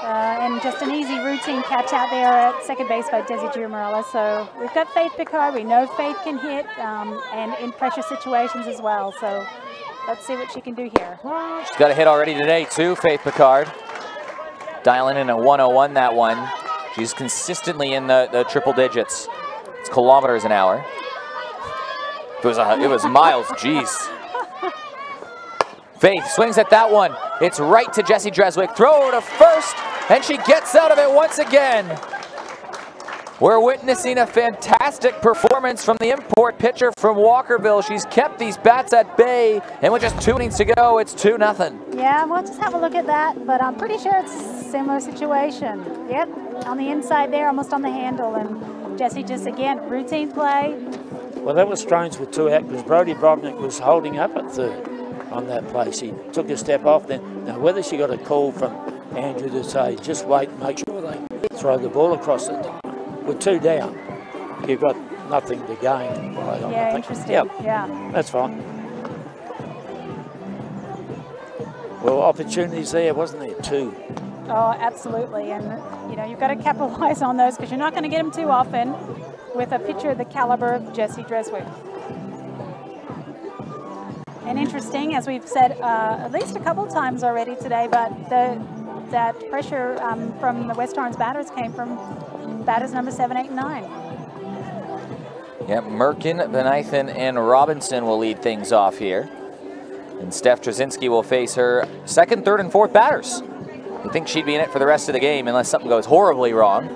and just an easy routine catch out there at second base by Desi Gia Morales. So we've got Faith Picard. We know Faith can hit and in pressure situations as well. So let's see what she can do here. She's got a hit already today too, Faith Picard. Dialing in a 101 that one. She's consistently in the triple digits. It's kilometers an hour. It was miles, geez. Faith swings at that one. It's right to Jessie Dreswick. Throw to first, and she gets out of it once again. We're witnessing a fantastic performance from the import pitcher from Walkerville. She's kept these bats at bay, and with just 2 innings to go, it's 2-0. Yeah, we'll just have a look at that, but I'm pretty sure it's a similar situation. Yep, on the inside there, almost on the handle, and Jessie just, again, routine play. Well, that was strange with 2 out because Brodie Brodnick was holding up at third on that play. She took a step off then. Now, whether she got a call from Andrew to say, just wait and make sure they throw the ball across it. With 2 down, you've got nothing to gain. Yeah, interesting. Yep. Yeah, that's fine. Well, opportunities there, wasn't there, 2? Oh, absolutely. And, you know, you've got to capitalize on those because you're not going to get them too often with a pitcher of the caliber of Jessie Dreswick. And interesting, as we've said at least a couple times already today, but that pressure from the West Torrens batters came from batters number 7, 8, and 9. Yep, Merkin, Benithan, and Robinson will lead things off here. And Steph Trzynski will face her second, third, and fourth batters. You think she'd be in it for the rest of the game unless something goes horribly wrong.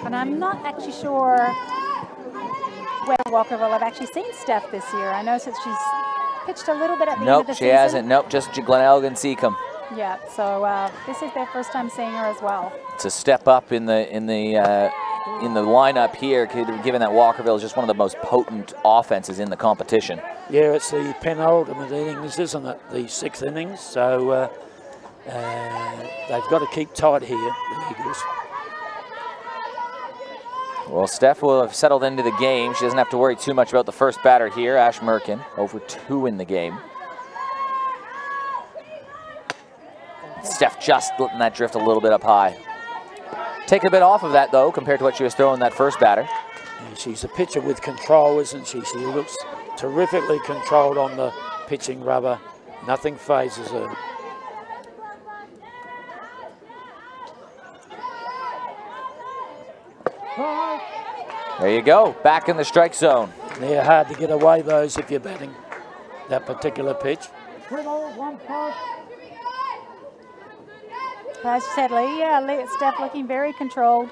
And I'm not actually sure where Walkerville have actually seen Steph this year. I know since she's pitched a little bit at the end of the season. Nope, she hasn't. Nope, just Glenelg and Seacombe. Yeah, so this is their first time seeing her as well. It's a step up in the lineup here, given that Walkerville is just one of the most potent offenses in the competition. Yeah, it's the penultimate innings, isn't it? The 6th innings. So they've got to keep tight here, the Eagles. Well, Steph will have settled into the game. She doesn't have to worry too much about the first batter here, Ash Merkin, over 2 in the game. Steph just letting that drift a little bit up high. Take a bit off of that, though, compared to what she was throwing that first batter. Yeah, she's a pitcher with control, isn't she? She looks terrifically controlled on the pitching rubber. Nothing phases her. There you go, back in the strike zone. They're hard to get away those if you're batting that particular pitch. As you said, Lee, Steph looking very controlled.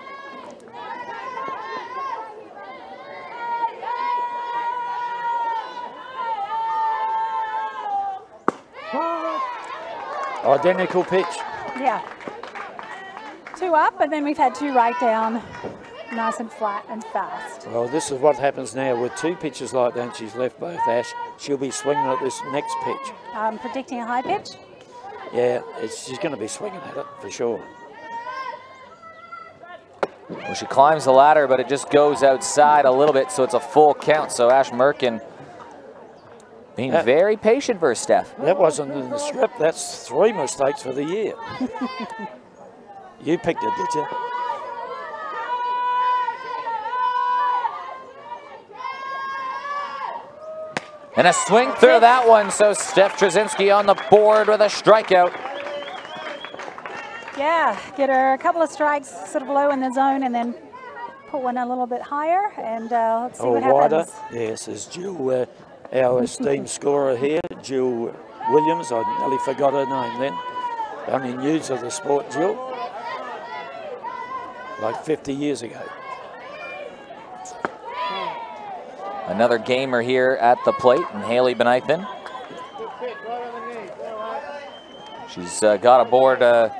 Identical pitch. Yeah. 2 up, and then we've had 2 right down. Nice and flat and fast. Well, this is what happens now with 2 pitches like that, and she's left both, Ash. She'll be swinging at this next pitch. Predicting a high pitch? Yeah, she's going to be swinging at it for sure. Well, she climbs the ladder, but it just goes outside a little bit, so it's a full count. So Ash Merkin being very patient versus Steph. That wasn't in the script. That's 3 mistakes for the year. You picked it, did you? And a swing through that one, so Steph Trzynski on the board with a strikeout. Yeah, get her a couple of strikes sort of low in the zone and then put one a little bit higher, and let's see what happens. Yes, is Jill, our esteemed scorer here, Jill Williams. I nearly forgot her name then. Only news of the sport, Jill. Like 50 years ago. Another gamer here at the plate, and Haley Benithan. She's got aboard a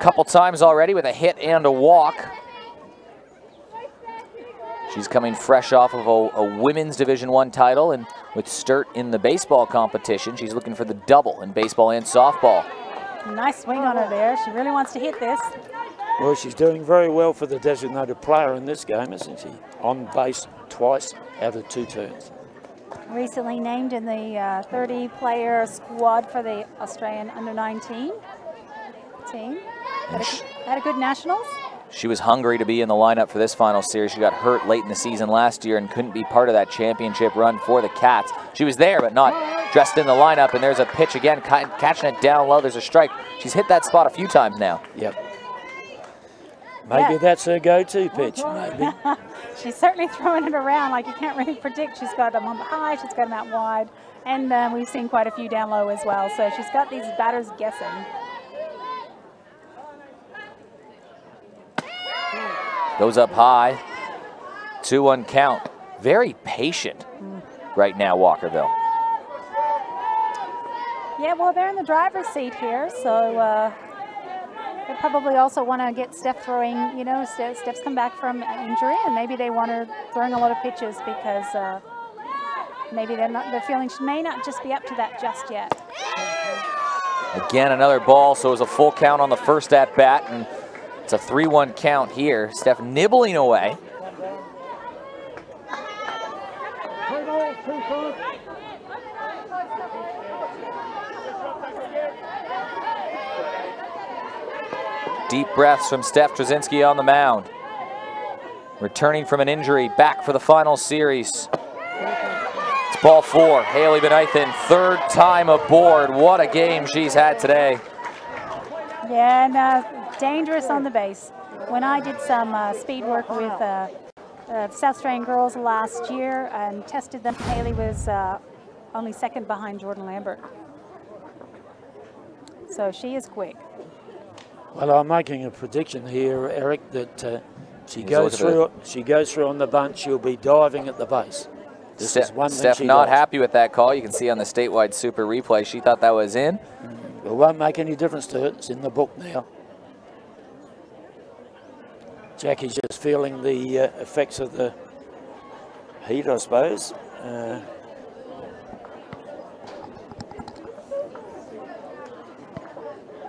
couple times already with a hit and a walk. She's coming fresh off of a women's Division I title, and with Sturt in the baseball competition, she's looking for the double in baseball and softball. Nice swing on her there. She really wants to hit this. Well, she's doing very well for the designated player in this game, isn't she? On base twice out of 2 turns. Recently named in the 30-player squad for the Australian under-19 team. Had a good nationals. She was hungry to be in the lineup for this final series. She got hurt late in the season last year and couldn't be part of that championship run for the Cats. She was there, but not dressed in the lineup, and there's a pitch again, catching it down low. There's a strike. She's hit that spot a few times now. Yep. Maybe that's her go-to pitch, maybe. She's certainly throwing it around like you can't really predict. She's got them on the high, she's got them out wide, and we've seen quite a few down low as well. So she's got these batters guessing. Goes up high, 2-1 count. Very patient right now, Walkerville. Yeah, well, they're in the driver's seat here, so they probably also want to get Steph throwing, you know, Steph's come back from injury, and maybe they want her throwing a lot of pitches because maybe they're feeling she may not just be up to that just yet. Again, another ball, so it was a full count on the first at bat, and it's a 3-1 count here. Steph nibbling away. Deep breaths from Steph Trzynski on the mound. Returning from an injury, back for the final series. It's ball 4. Haley Benithan, 3rd time aboard. What a game she's had today. Yeah, and dangerous on the base. When I did some speed work with South Australian girls last year and tested them, Haley was only 2nd behind Jordan Lambert. So she is quick. Well, I'm making a prediction here, Eric, that she goes through on the bunt. She'll be diving at the base. Steph not happy with that call. You can see on the statewide super replay, she thought that was in. It won't make any difference to it. It's in the book now. Jackie's just feeling the effects of the heat, I suppose.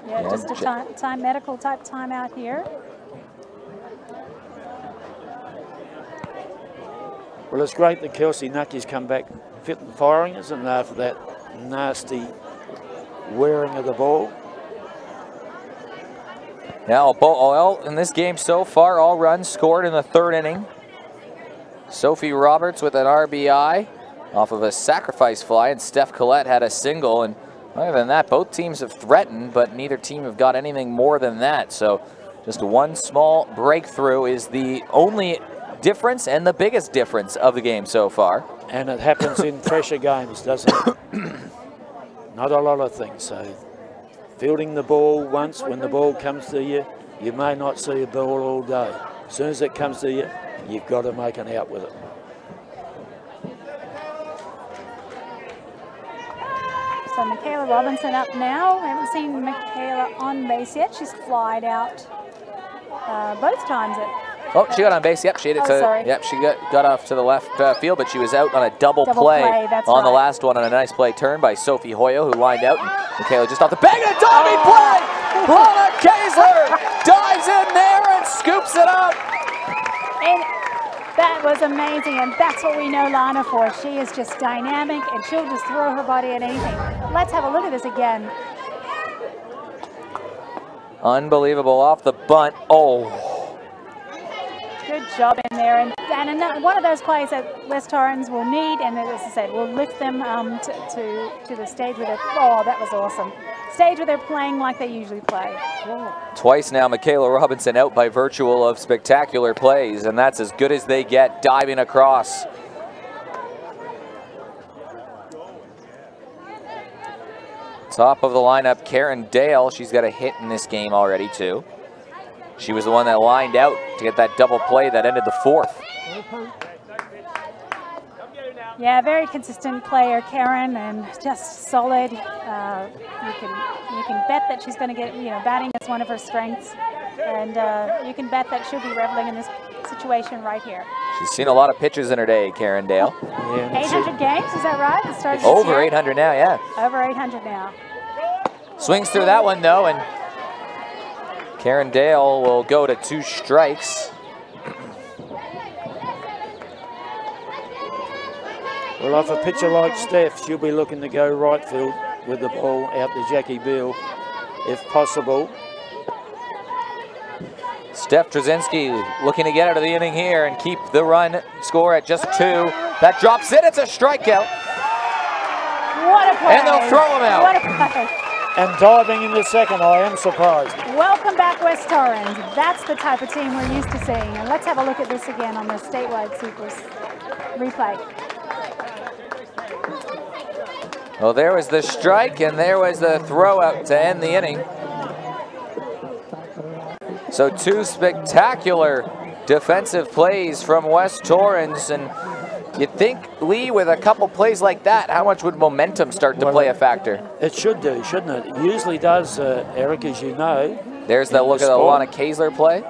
Yeah, just a medical type timeout here. Well, it's great that Kelsey Nucky's come back fit and firing, isn't it, after that nasty wearing of the ball. Now, well, in this game so far, all runs scored in the 3rd inning. Sophie Roberts with an RBI off of a sacrifice fly, and Steph Collette had a single. And other than that, both teams have threatened, but neither team have got anything more than that. So Just one small breakthrough is the only difference and the biggest difference of the game so far. And it happens in pressure games, doesn't it? Not a lot of things. So fielding the ball once, when the ball comes to you, you may not see a ball all day. As soon as it comes to you, you've got to make an out with it. So Michaela Robinson up now. We haven't seen Michaela on base yet. She's flied out both times. Oh, she got on base. Yep, she hit it. Sorry. Yep, she got off to the left field, but she was out on a double play on the last one on a nice play turn by Sophie Hoyo, who lined out. And Michaela just off the bag and a diving play. Lana Kaesler dives in there and scoops it up. And that was amazing, and that's what we know Lana for. She is just dynamic, and she'll just throw her body at anything. Let's have a look at this again. Unbelievable off the bunt. Oh. Good job in there, and one of those plays that West Torrens will need, and as I said, will lift them to the stage where they're, oh, that was awesome. Stage where they're playing like they usually play. Twice now, Michaela Robinson out by virtue of spectacular plays, and that's as good as they get, diving across. Top of the lineup, Karen Dale. She's got a hit in this game already, too. She was the one that lined out to get that double play that ended the fourth. Yeah, very consistent player, Karen, and just solid. You can bet that she's going to get, batting is one of her strengths, and you can bet that she'll be reveling in this situation right here. She's seen a lot of pitches in her day, Karen Dale. Yeah, 800 games, is that right? It started over 800 now, yeah. Over 800 now. Swings through that one though, and Karen Dale will go to 2 strikes. Well, if a pitcher like Steph, she'll be looking to go right field with the ball out to Jackie Beale, if possible. Steph Trzynski looking to get out of the inning here and keep the run score at just 2. That drops in, it's a strikeout. What a play. And they'll throw him out. What a play. And diving in the second, I am surprised. Welcome back, West Torrens. That's the type of team we're used to seeing. And let's have a look at this again on the statewide Supers replay. Well, there was the strike, and there was the throw out to end the inning. So 2 spectacular defensive plays from West Torrens, and you'd think, Lee, with a couple plays like that, how much would momentum start to play a factor? It should do, shouldn't it? It usually does, Eric, as you know. There's the look at the Lana Kaesler play.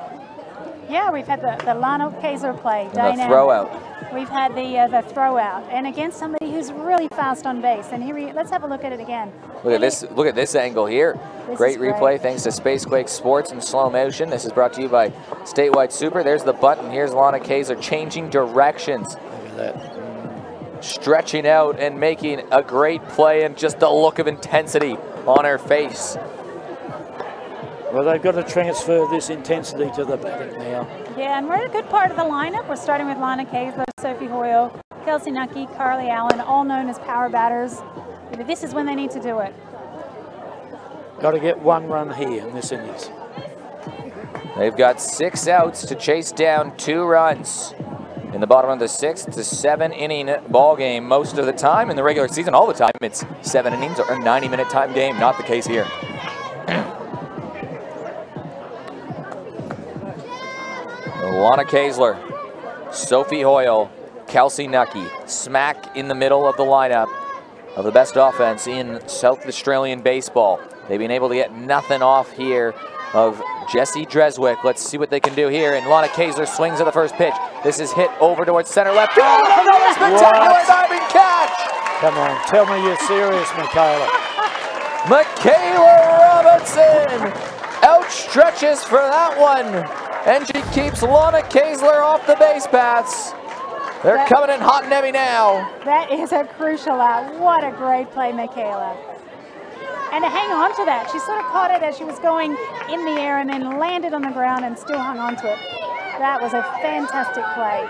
Yeah, we've had the Lana Kaesler play. And the throw out. We've had the throw out, and against somebody who's really fast on base. And here, let's have a look at it again. Look at this! Look at this angle here. Great replay, thanks to Spacequake Sports in slow motion. This is brought to you by Statewide Super. There's the button. Here's Lana Kaesler changing directions. Look at that. Stretching out and making a great play, and just a look of intensity on her face. Well, they've got to transfer this intensity to the batting now. Yeah, and we're in a good part of the lineup. We're starting with Lana Kaesler, Sophie Hoyo, Kelsey Nucky, Carly Allen, all known as power batters. This is when they need to do it. Got to get 1 run here in this innings. They've got 6 outs to chase down 2 runs. In the bottom of the 6th, it's a 7-inning ball game most of the time. In the regular season, all the time, it's 7 innings or a 90-minute time game. Not the case here. Lana Kaesler, Sophie Hoyle, Kelsey Nucky, smack in the middle of the lineup of the best offense in South Australian baseball. They've been able to get nothing off here of Jessie Dreswick. Let's see what they can do here. And Lana Kaesler swings at the first pitch. This is hit over towards center left. Oh, another spectacular diving catch! Come on, tell me you're serious, Michaela. Michaela Robinson outstretches for that one. And she keeps Lana Kaesler off the base paths. They're coming in hot and heavy now. That is a crucial out. What a great play, Michaela. And to hang on to that, she sort of caught it as she was going in the air and then landed on the ground and still hung on to it. That was a fantastic play.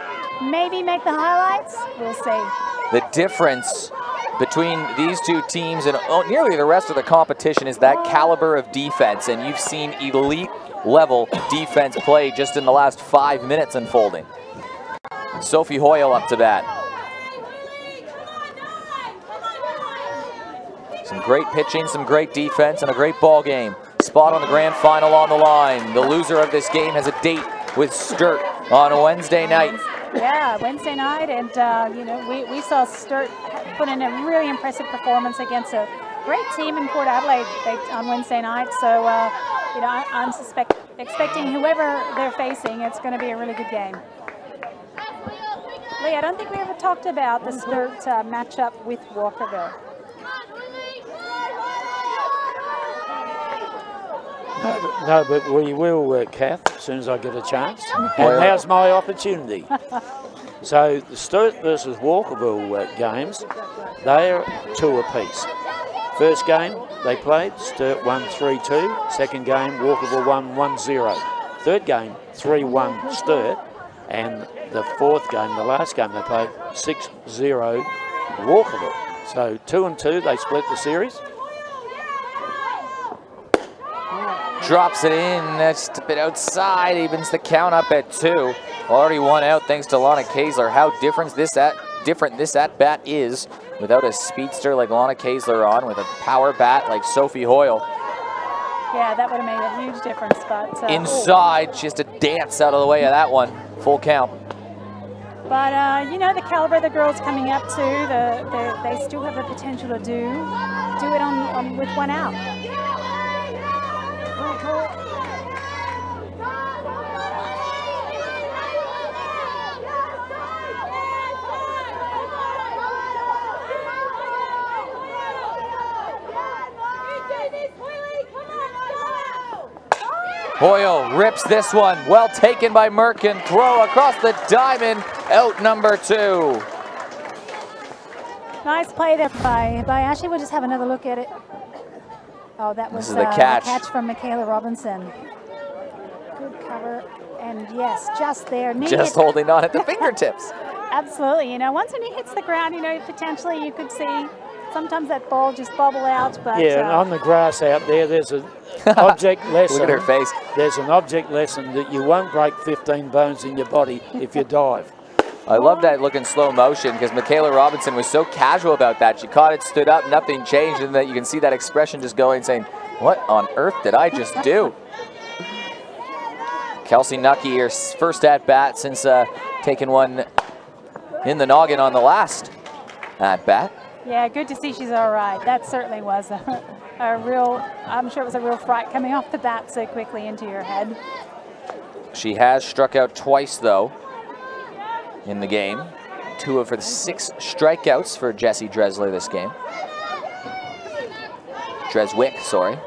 Maybe make the highlights? We'll see. The difference between these two teams and nearly the rest of the competition is that caliber of defense, and you've seen elite level defense play just in the last 5 minutes unfolding. Sophie Hoyle up to bat. Some great pitching, some great defense, and a great ball game. Spot on the grand final on the line. The loser of this game has a date with Sturt on Wednesday night. Yeah, Wednesday night, and you know, we saw Sturt put in a really impressive performance against a great team in Port Adelaide on Wednesday night. So you know, I'm expecting whoever they're facing, it's going to be a really good game. Lee, I don't think we ever talked about the Sturt matchup with Walkerville. No, but we will, Kath, as soon as I get a chance. And now's my opportunity. So the Sturt versus Walkerville games, they're 2 apiece. First game they played, Sturt won 3-2. Second game, Walkerville won 1-0. Third game, 3-1 Sturt. And the fourth game, the last game they played, 6-0 Walkerville. So 2-2, they split the series. Drops it in, just a bit outside, evens the count up at 2. Already 1 out thanks to Lana Kaesler. How different this at-bat is without a speedster like Lana Kaesler on, with a power bat like Sophie Hoyle. Yeah, that would have made a huge difference. But inside, just a dance out of the way of that one. Full count. But you know, the caliber of the girls coming up too, they still have the potential to do it on with 1 out. Hoyle rips this one. Well taken by Merkin. Throw across the diamond. Out number 2. Nice play there by Ashley. We'll just have another look at it. Oh, that was the catch. The catch from Michaela Robinson. Good cover. And yes, just there. Just holding on at the fingertips. Absolutely. You know, once when he hits the ground, you know, potentially you could see sometimes that ball just bobble out. But yeah, on the grass out there, there's an object lesson. Look at her face. There's an object lesson that you won't break 15 bones in your body if you dive. I love that look in slow motion because Michaela Robinson was so casual about that. She caught it, stood up, nothing changed, and that you can see that expression just going, saying, "What on earth did I just do?" Kelsey Nucky, her first at bat since taking one in the noggin on the last at bat. Yeah, good to see she's all right. That certainly was a real, I'm sure it was a real fright coming off the bat so quickly into your head. She has struck out twice, though, in the game. 2 of her 6 strikeouts for Jessie Dresler this game. Dreswick, sorry.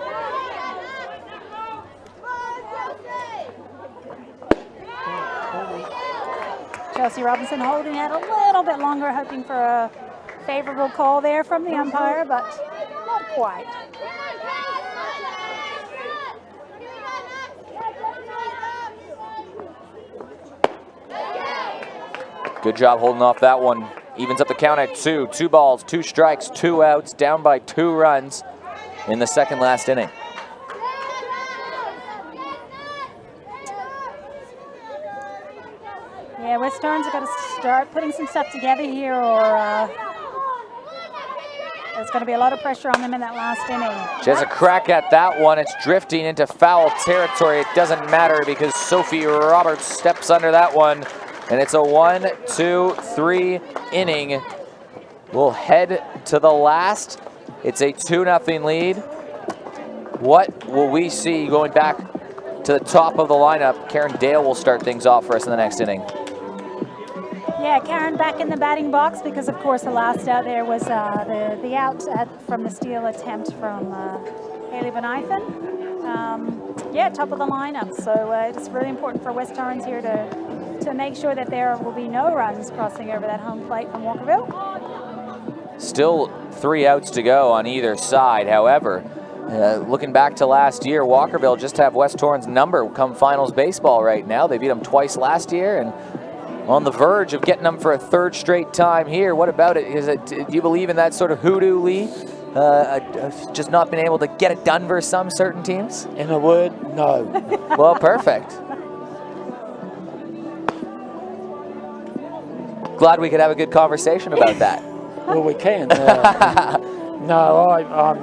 Chelsea Robinson holding it a little bit longer, hoping for a favorable call there from the umpire, but not quite. Good job holding off that one. Evens up the count at 2. 2 balls, 2 strikes, 2 outs, down by 2 runs in the second last inning. Yeah, West Torrens have got to start putting some stuff together here, or there's going to be a lot of pressure on them in that last inning. She has a crack at that one. It's drifting into foul territory. It doesn't matter because Sophie Roberts steps under that one. And it's a 1, 2, 3 inning. We'll head to the last. It's a 2-0 lead. What will we see going back to the top of the lineup? Karen Dale will start things off for us in the next inning. Yeah, Karen back in the batting box because, of course, the last out there was the out from the steal attempt from Hayley Van Eythen. Yeah, top of the lineup. So it's really important for West Torrens here to make sure that there will be no runs crossing over that home plate from Walkerville. Still 3 outs to go on either side. However, looking back to last year, Walkerville just have West Torrens' number come finals baseball right now. They beat them twice last year, and on the verge of getting them for a third straight time here. What about it? Do you believe in that sort of hoodoo, Lee? Just not been able to get it done versus some certain teams? In a word, no. Well, perfect. Glad we could have a good conversation about that. Well, we can. No, I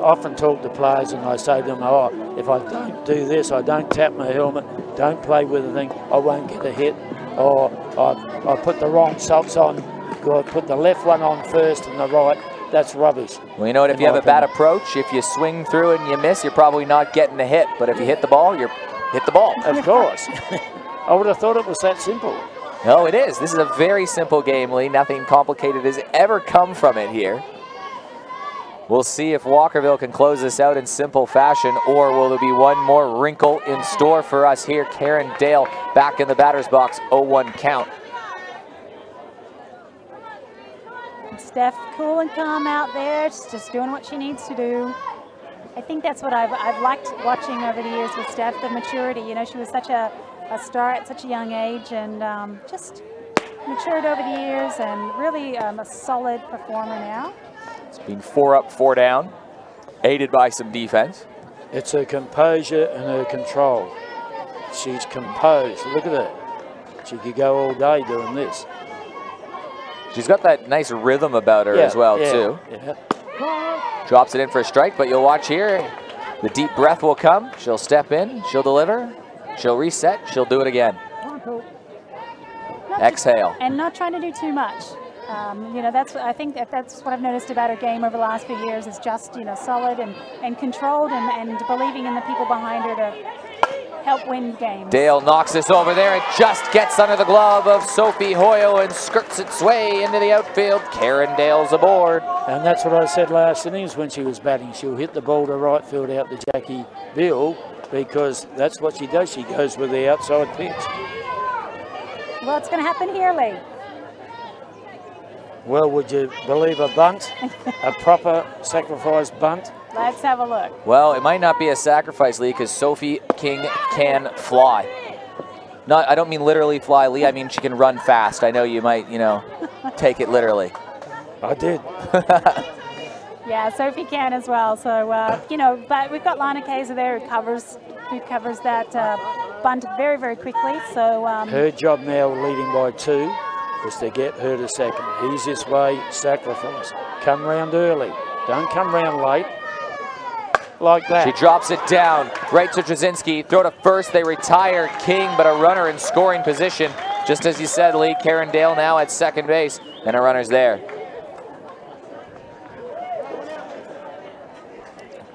often talk to players and I say to them, oh, if I don't do this, I don't tap my helmet, don't play with the thing, I won't get a hit. Or I put the wrong socks on, I put the left one on first and the right. That's rubbish. Well, you know what, if you have a bad approach, if you swing through it and you miss, you're probably not getting a hit. But if you hit the ball, you hit the ball. Of course. I would have thought it was that simple. No, it is. This is a very simple game, Lee. Nothing complicated has ever come from it here. We'll see if Walkerville can close this out in simple fashion, or will there be one more wrinkle in store for us here? Karen Dale back in the batter's box, 0-1 count. Steph cool and calm out there, just doing what she needs to do. I think that's what I've liked watching over the years with Steph, the maturity. You know, she was such a star at such a young age, and just matured over the years, and really a solid performer now. It's been 4 up, 4 down, aided by some defense. It's her composure and her control. She's composed. Look at her. She could go all day doing this. She's got that nice rhythm about her as well, too. Yeah. Drops it in for a strike, but you'll watch here. The deep breath will come. She'll step in. She'll deliver. She'll reset. She'll do it again. Exhale. And not trying to do too much. You know, I think that's what I've noticed about her game over the last few years, is just, you know, solid and controlled, and believing in the people behind her to help win games. Dale knocks this over there. It just gets under the glove of Sophie Hoyle and skirts its way into the outfield. Karen Dale's aboard. And that's what I said last innings when she was batting. She'll hit the ball to right field out to Jackie Bill, because that's what she does. She goes with the outside pitch. Well, it's going to happen here, Lee. Well, would you believe a bunt? A proper sacrifice bunt? Let's have a look. Well, it might not be a sacrifice, Lee, because Sophie King can fly. I don't mean literally fly, Lee. I mean she can run fast. I know you might, you know, take it literally. I did. Yeah, Sophie can as well. So, you know, but we've got Lana Kaiser there who covers that bunt very, very quickly. So her job now, leading by 2, is to get her to second. Easiest way, sacrifice. Come round early. Don't come round late. Like that. She drops it down right to Trzynski. Throw to first. They retire King, but a runner in scoring position. Just as you said, Lee, Karen Dale now at second base, and a runner's there.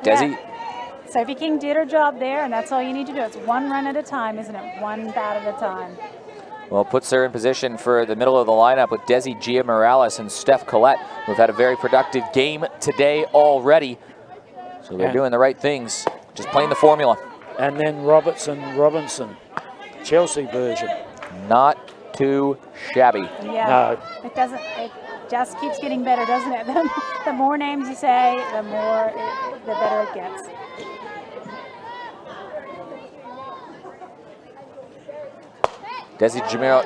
Desi. Yeah. Sophie King did her job there, and that's all you need to do. It's one run at a time, isn't it? One bat at a time. Well, puts her in position for the middle of the lineup with Desi Gia Morales and Steph Collette, who've had a very productive game today already. So they're doing the right things, just playing the formula. And then Robinson, Chelsea version. Not too shabby. Yeah, no. It just keeps getting better, doesn't it? The more names you say, the better it gets. Desi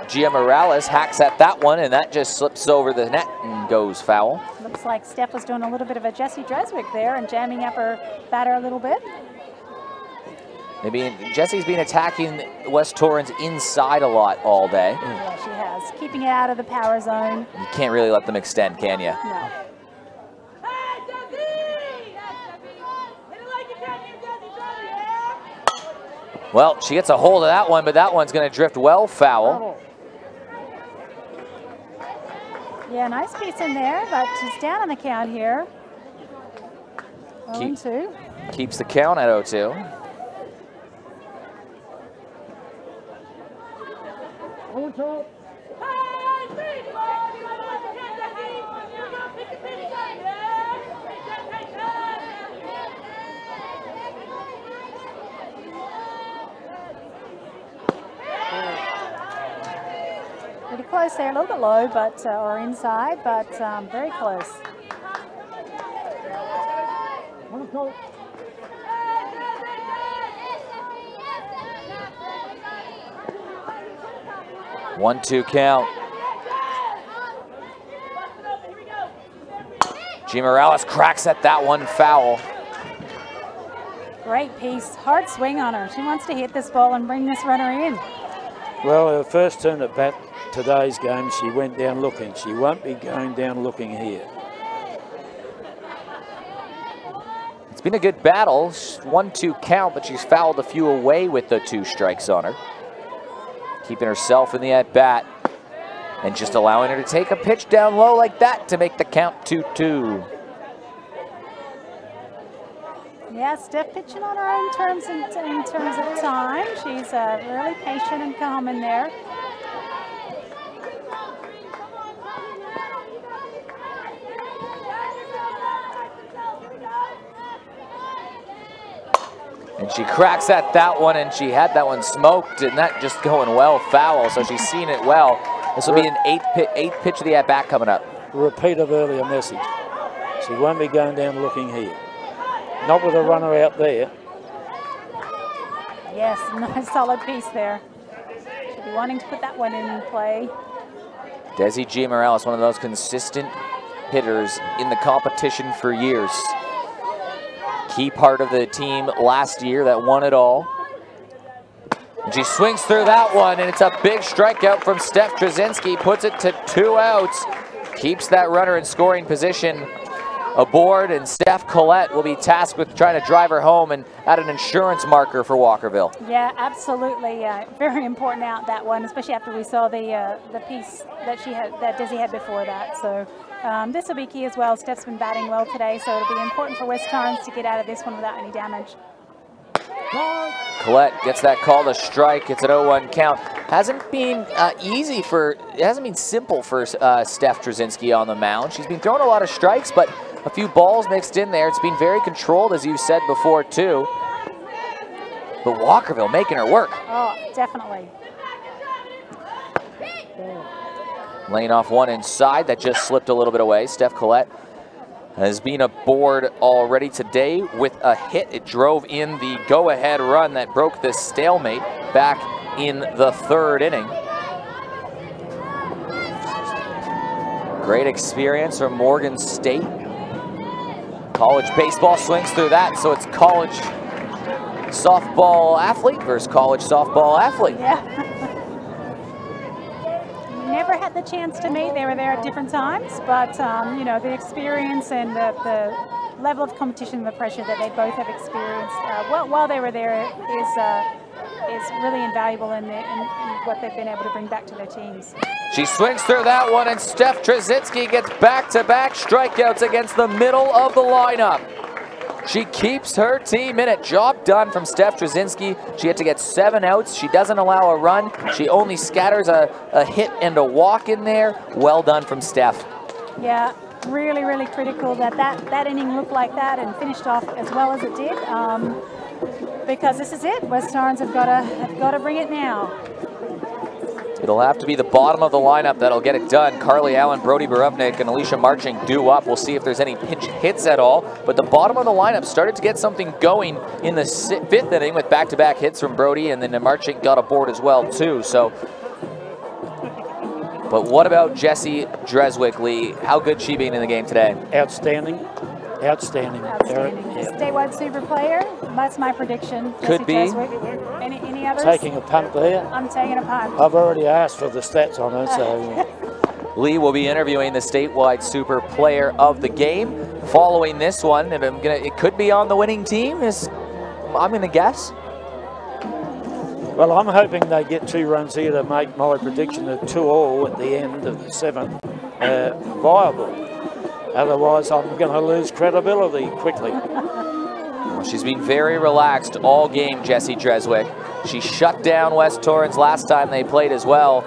Gia Morales hacks at that one, and that just slips over the net and goes foul. Looks like Steph was doing a little bit of a Jessie Dreswick there and jamming up her batter a little bit. Maybe Jessie's been attacking West Torrens inside a lot all day. Yeah, she has. Keeping it out of the power zone. You can't really let them extend, can you? No. Well, she gets a hold of that one, but that one's going to drift well foul. Yeah, nice piece in there, but she's down on the count here. 0-2. Keeps the count at 0-2. Pretty close there, a little bit low, but or inside, but very close. 1-2 count. G. Morales cracks at that one, foul. Great piece, hard swing on her. She wants to hit this ball and bring this runner in. Well, her first turn at bat today's game, she went down looking. She won't be going down looking here. It's been a good battle. 1-2 count, but she's fouled a few away with the 2 strikes on her. Keeping herself in the at-bat and just allowing her to take a pitch down low like that to make the count 2-2. Yeah, Steph pitching on her own terms in terms of time. She's really patient and calm in there. And she cracks at that one, and she had that one smoked, and that just going well foul, so she's seen it well. This will be an 8 pitch of the at-bat coming up. Repeat of earlier message. She won't be going down looking here. Not with a runner out there. Yes, nice solid piece there. She'll be wanting to put that one in play. Desi G. Morales, one of those consistent hitters in the competition for years. Key part of the team last year that won it all. And she swings through that one, and it's a big strikeout from Steph Trzynski. Puts it to 2 outs. Keeps that runner in scoring position aboard, and Steph Collette will be tasked with trying to drive her home and add an insurance marker for Walkerville. Yeah, absolutely. Very important out, that one, especially after we saw the piece that Desi had before that. So this will be key as well. Steph's been batting well today, so it'll be important for West Torrens to get out of this one without any damage. Collette gets that call to strike. It's an 0-1 count. Hasn't been it hasn't been simple for Steph Trzynski on the mound. She's been throwing a lot of strikes, but a few balls mixed in there. It's been very controlled, as you said before, too. But Walkerville making her work. Oh, definitely. Laying off one inside that just slipped a little bit away. Steph Collette has been aboard already today with a hit. It drove in the go-ahead run that broke this stalemate back in the 3rd inning. Great experience from Morgan State. College baseball swings through that, so it's college softball athlete versus college softball athlete. Yeah. Never had the chance to meet. They were there at different times, but you know, the experience and the level of competition, the pressure that they both have experienced while they were there is really invaluable in what they've been able to bring back to their teams. She swings through that one, and Steph Trzynski gets back-to-back strikeouts against the middle of the lineup. She keeps her team in it. Job done from Steph Trzynski. She had to get 7 outs. She doesn't allow a run. She only scatters a hit and a walk in there. Well done from Steph. Yeah, really, really critical that inning looked like that and finished off as well as it did. Because this is it. West Torrens have got to bring it now. It'll have to be the bottom of the lineup that'll get it done. Carly Allen, Brody Borubnik, and Alicia Marching due up. We'll see if there's any pinch hits at all. But the bottom of the lineup started to get something going in the 5th inning with back-to-back hits from Brody, and then Marching got aboard as well, too. So, but what about Jessie Dreswick, Lee? How good she been in the game today? Outstanding. Outstanding. Yeah. Statewide super player. That's my prediction. Could be. Any others? Taking a punt there. I'm taking a punt. I've already asked for the stats on her, so. Lee will be interviewing the statewide super player of the game following this one, and it could be on the winning team. I'm gonna guess. Well, I'm hoping they get 2 runs here to make my prediction of 2-all at the end of the 7th viable. Otherwise, I'm going to lose credibility quickly. Well, she's been very relaxed all game, Jessie Dreswick. She shut down West Torrens last time they played as well,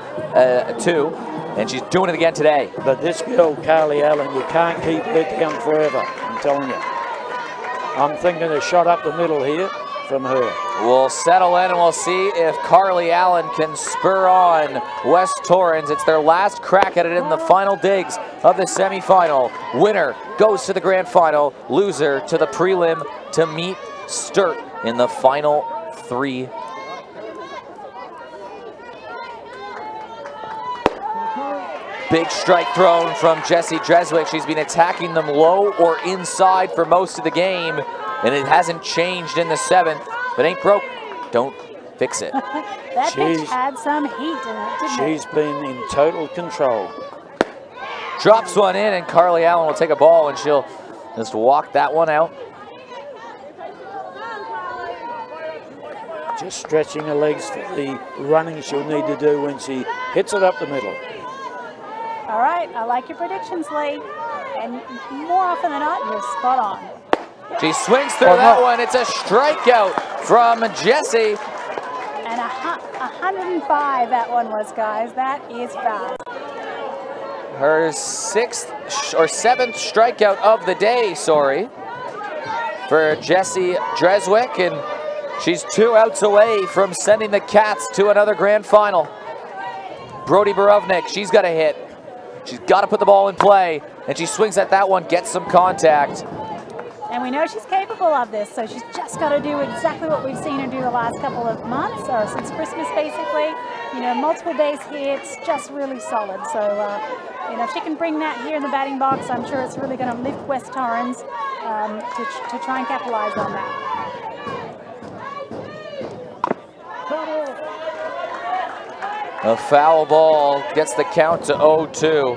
too, and she's doing it again today. But this girl, Carly Allen, you can't keep her down forever, I'm telling you. I'm thinking a shot up the middle here from her. We'll settle in and we'll see if Carly Allen can spur on West Torrens. It's their last crack at it in the final digs of the semifinal. Winner goes to the grand final, loser to the prelim to meet Sturt in the final 3. Big strike thrown from Jessie Dreswick. She's been attacking them low or inside for most of the game, and it hasn't changed in the 7th. If it ain't broke, don't fix it. That pitch had some heat in it, didn't it? She's been in total control. Drops one in, and Carly Allen will take a ball, and she'll just walk that one out. Just stretching her legs for the running she'll need to do when she hits it up the middle. All right, I like your predictions, Lee. And more often than not, you're spot on. She swings through that one. It's a strikeout from Jessie. And 105 that one was, guys. That is fast. Her 6th or 7th strikeout of the day, sorry, for Jessie Dreswick, and she's 2 outs away from sending the Cats to another grand final. Brody Borovnik, she's got a hit. She's got to put the ball in play, and she swings at that one, gets some contact. And we know she's capable of this, so she's just got to do exactly what we've seen her do the last couple of months, or since Christmas basically. You know, multiple base hits, just really solid. So, you know, if she can bring that here in the batting box, I'm sure it's really going to lift West Torrens to try and capitalize on that. A foul ball gets the count to 0-2.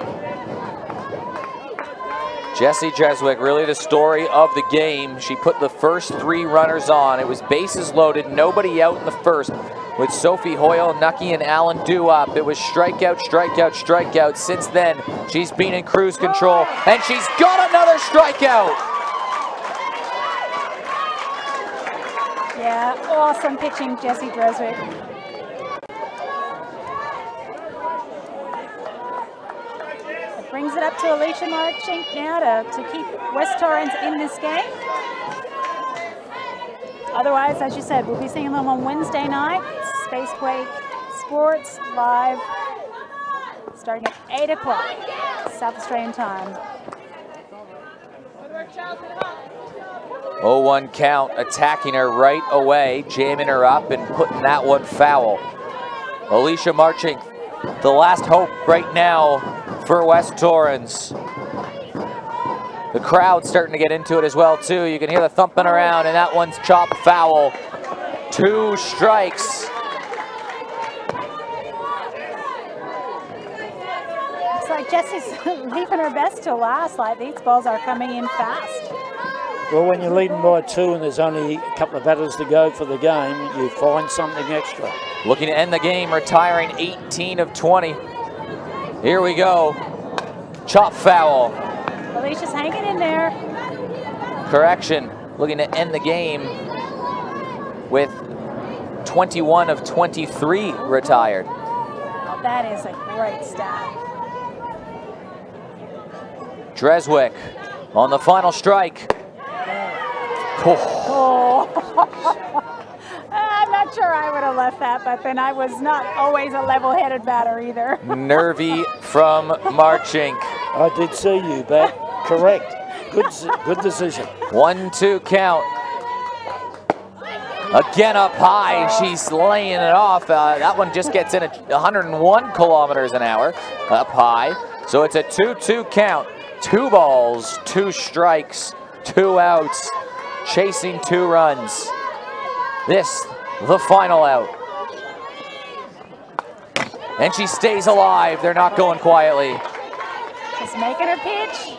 Jessie Dreswick, really the story of the game. She put the first 3 runners on. It was bases loaded, nobody out in the first. With Sophie Hoyle, Nucky, and Allen due up, it was strikeout, strikeout, strikeout. Since then, she's been in cruise control, and she's got another strikeout. Yeah, awesome pitching, Jessie Dreswick. Brings it up to Alicia Marchink now to keep West Torrens in this game. Otherwise, as you said, we'll be seeing them on Wednesday night. Spacequake Sports live starting at 8 o'clock South Australian time. 0-1 count, attacking her right away, jamming her up and putting that one foul. Alicia Marchink, the last hope right now for West Torrens. The crowd's starting to get into it as well too. You can hear the thumping around, and that one's chopped foul. 2 strikes. Looks like Jessie's leaving her best to last. Like, these balls are coming in fast. Well, when you're leading by 2 and there's only a couple of batters to go for the game, you find something extra. Looking to end the game, retiring 18 of 20. Here we go. Chop foul. Alicia's hanging in there. Correction. Looking to end the game with 21 of 23 retired. Oh, that is a great stat. Dreswick on the final strike. Oh. I'm not sure I would have left that, but then I was not always a level-headed batter either. Nervy from Marchink. I did see you bat. Correct. Good decision. 1-2 count. Again up high. She's laying it off. That one just gets in at 101 kilometers an hour up high. So it's a 2-2 count. 2 balls, 2 strikes, 2 outs. Chasing 2 runs. This, the final out. And she stays alive. They're not going quietly. She's making her pitch.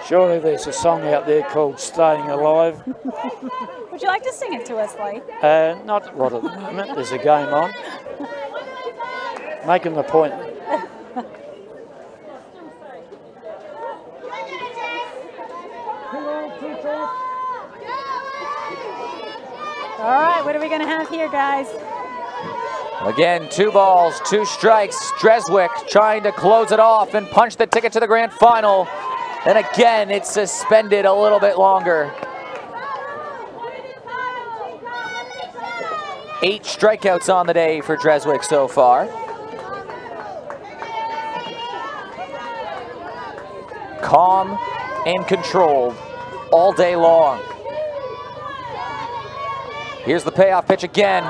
Surely there's a song out there called Staying Alive. Would you like to sing it to us, Lee? Not right at the moment. There's a game on. Making the point. All right, what are we going to have here, guys? Again, 2 balls, 2 strikes. Dreswick trying to close it off and punch the ticket to the grand final. And again, it's suspended a little bit longer. 8 strikeouts on the day for Dreswick so far. Calm and controlled all day long. Here's the payoff pitch again.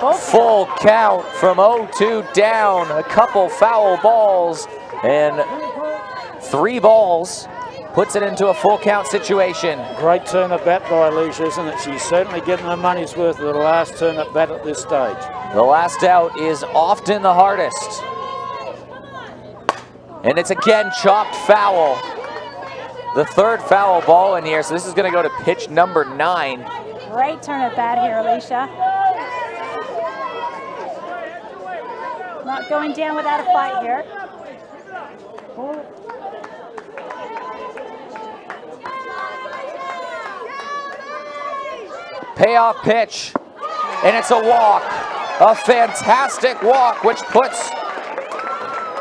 Full count from 0-2 down. A couple foul balls and 3 balls. Puts it into a full count situation. Great turn at bat by Alicia, isn't it? She's certainly getting her money's worth of the last turn at bat at this stage. The last out is often the hardest. And it's again chopped foul. The 3rd foul ball in here, so this is going to go to pitch number 9. Great turn at bat here, Alicia. Not going down without a fight here. Payoff pitch, and it's a walk. A fantastic walk, which puts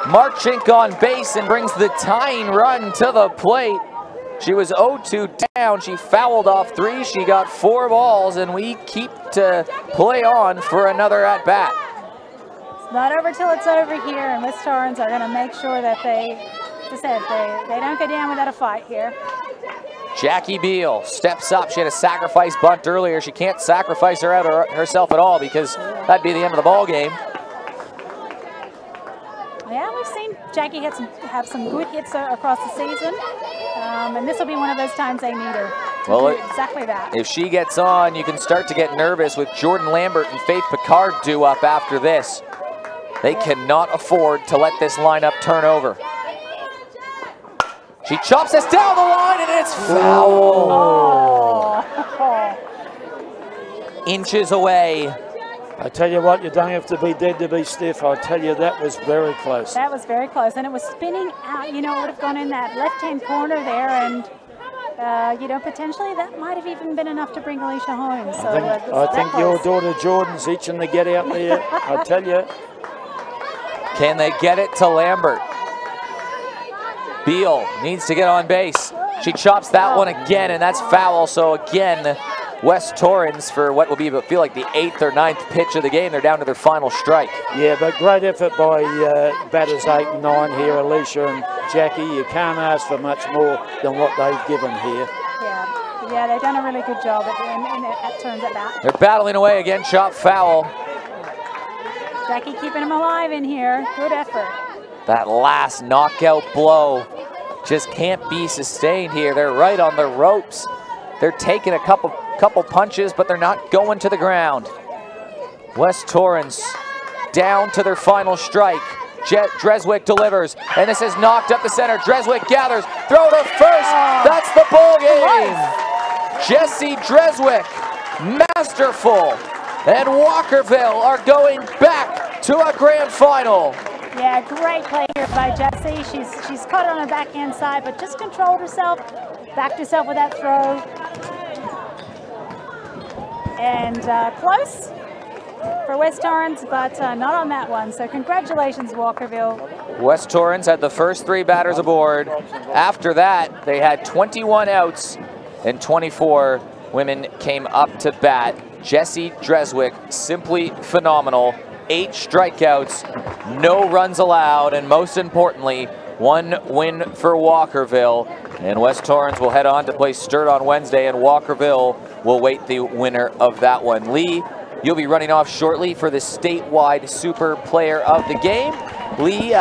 Marchink on base and brings the tying run to the plate. She was 0-2 down. She fouled off 3. She got 4 balls, and we keep to play on for another at-bat. It's not over till it's over here, and West Torrens are going to make sure that they, as I said, they don't go down without a fight here. Jackie Beal steps up. She had a sacrifice bunt earlier. She can't sacrifice herself at all because that'd be the end of the ball game. Yeah, we've seen Jackie have some good hits across the season, and this will be one of those times they need her to do exactly that. If she gets on, you can start to get nervous with Jordan Lambert and Faith Picard due up after this. They cannot afford to let this lineup turn over. She chops us down the line, and it's foul. Oh. Inches away. I tell you what, you don't have to be dead to be stiff. I tell you, that was very close. That was very close, and it was spinning out. You know, it would have gone in that left-hand corner there, and you know, potentially that might have even been enough to bring Alicia home. So I think your daughter Jordan's itching to get out there. I tell you. Can they get it to Lambert? Beal needs to get on base. She chops that one again, and that's foul. So again, West Torrens for what will be, feel like the 8th or 9th pitch of the game. They're down to their final strike. Yeah, but great effort by batters 8 and 9 here, Alicia and Jackie. You can't ask for much more than what they've given here. Yeah, they've done a really good job at turns at that. They're battling away again, chopped foul. Jackie keeping them alive in here. Good effort. That last knockout blow just can't be sustained here. They're right on the ropes. They're taking a couple punches, but they're not going to the ground. West Torrens down to their final strike. Dreswick delivers, and this is knocked up the center. Dreswick gathers, throw to first. That's the ball game. Jessie Dreswick, masterful. And Walkerville are going back to a grand final. Yeah, great play here by Jessie. She's caught it on the backhand side, but just controlled herself, backed herself with that throw. And close for West Torrens, but not on that one. So congratulations, Walkerville. West Torrens had the first 3 batters aboard. After that, they had 21 outs, and 24 women came up to bat. Jessie Dreswick, simply phenomenal. 8 strikeouts, no runs allowed, and most importantly, 1 win for Walkerville. And West Torrens will head on to play Sturt on Wednesday, and Walkerville will wait the winner of that one. Lee, you'll be running off shortly for the statewide Super Player of the Game. Lee,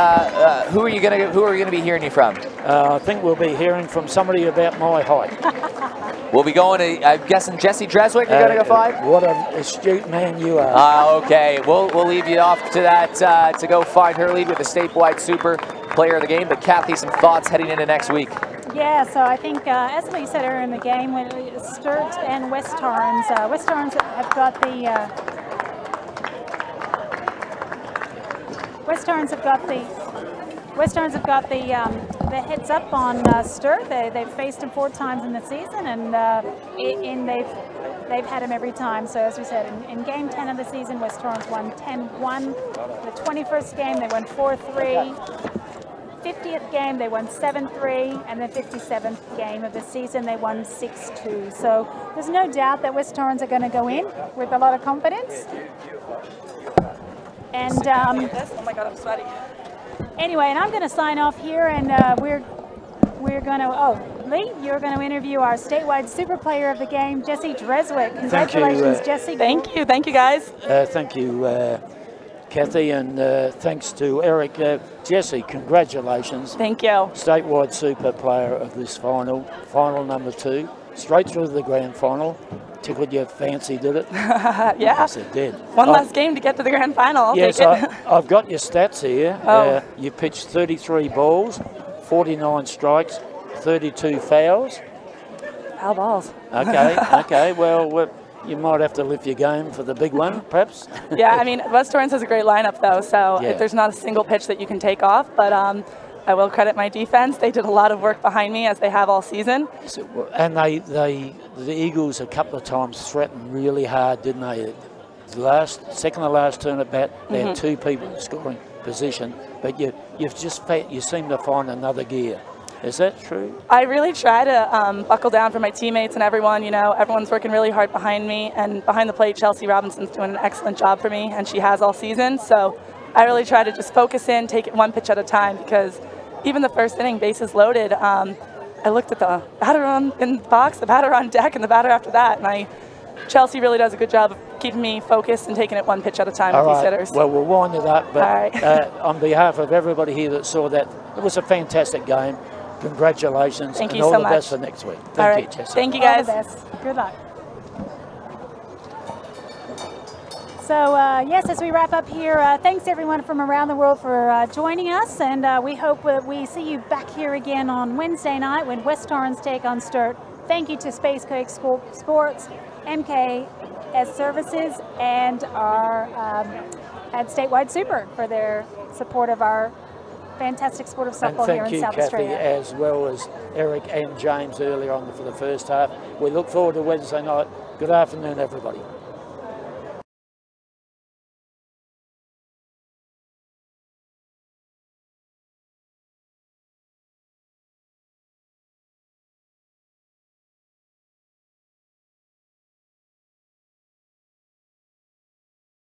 who are you gonna be hearing you from? I think we'll be hearing from somebody about my height. We'll be going to, I'm guessing, Jessie Dreswick, you're going to go 5? What an astute man you are. Okay, we'll leave you off to that, to go find her lead with the statewide Super Player of the Game. But Kathy, some thoughts heading into next week? Yeah, so I think, as we said earlier in the game, when Sturt and West Torrens have got the, the heads up on Sturt. They've faced him 4 times in the season, and they've had him every time. So as we said, in game 10 of the season, West Torrens won 10-1. The 21st game, they won 4-3. 50th game, they won 7-3, and the 57th game of the season, they won 6-2. So there's no doubt that West Torrens are going to go in with a lot of confidence. And oh my God, I'm sweaty. Anyway, and I'm going to sign off here, and we're going to, Lee, you're going to interview our statewide super player of the game, Jesse Dreswick. Congratulations, Jesse. Thank you, guys. Thank you, Kathy, and thanks to Eric. Jesse, congratulations. Thank you. Statewide super player of this final number 2, straight through to the grand final. Tickled your fancy, did it? Yeah. Yes, it did. One last game to get to the grand final. I'll yes, take it. I've got your stats here. Oh. You pitched 33 balls, 49 strikes, 32 fouls. Foul balls. Okay, okay. Well, you might have to lift your game for the big one, perhaps. Yeah, I mean, West Torrens has a great lineup, though, so Yeah. there's not a single pitch that you can take off. But I will credit my defense. They did a lot of work behind me, as they have all season. And the Eagles a couple of times threatened really hard, didn't they? Second to last turn at bat, they had 2 people in scoring position, but you seem to find another gear. Is that true? I really try to buckle down for my teammates and everyone. You know, everyone's working really hard behind me, and behind the plate, Chelsea Robinson's doing an excellent job for me, and she has all season. So I really try to just focus in, take it one pitch at a time, because even the first inning, bases loaded, I looked at the batter in the box, the batter on deck, and the batter after that, and Chelsea really does a good job of keeping me focused and taking it one pitch at a time with these hitters. Well, we'll wind it up, but All right. on behalf of everybody here that saw that, it was a fantastic game. Congratulations. Thank and you all so the much. best for next week. All Thank right. you, Jesse. Thank you, All guys. the best. Good luck. So, yes, as we wrap up here, thanks to everyone from around the world for joining us, and we hope that we see you back here again on Wednesday night when West Torrens take on Sturt. Thank you to Space Quake Sports, MKS Services, and our at Statewide Super for their support of our fantastic sport of softball here in South Kathy, Australia. as well as Eric and James earlier on for the first half. We look forward to Wednesday night. Good afternoon, everybody.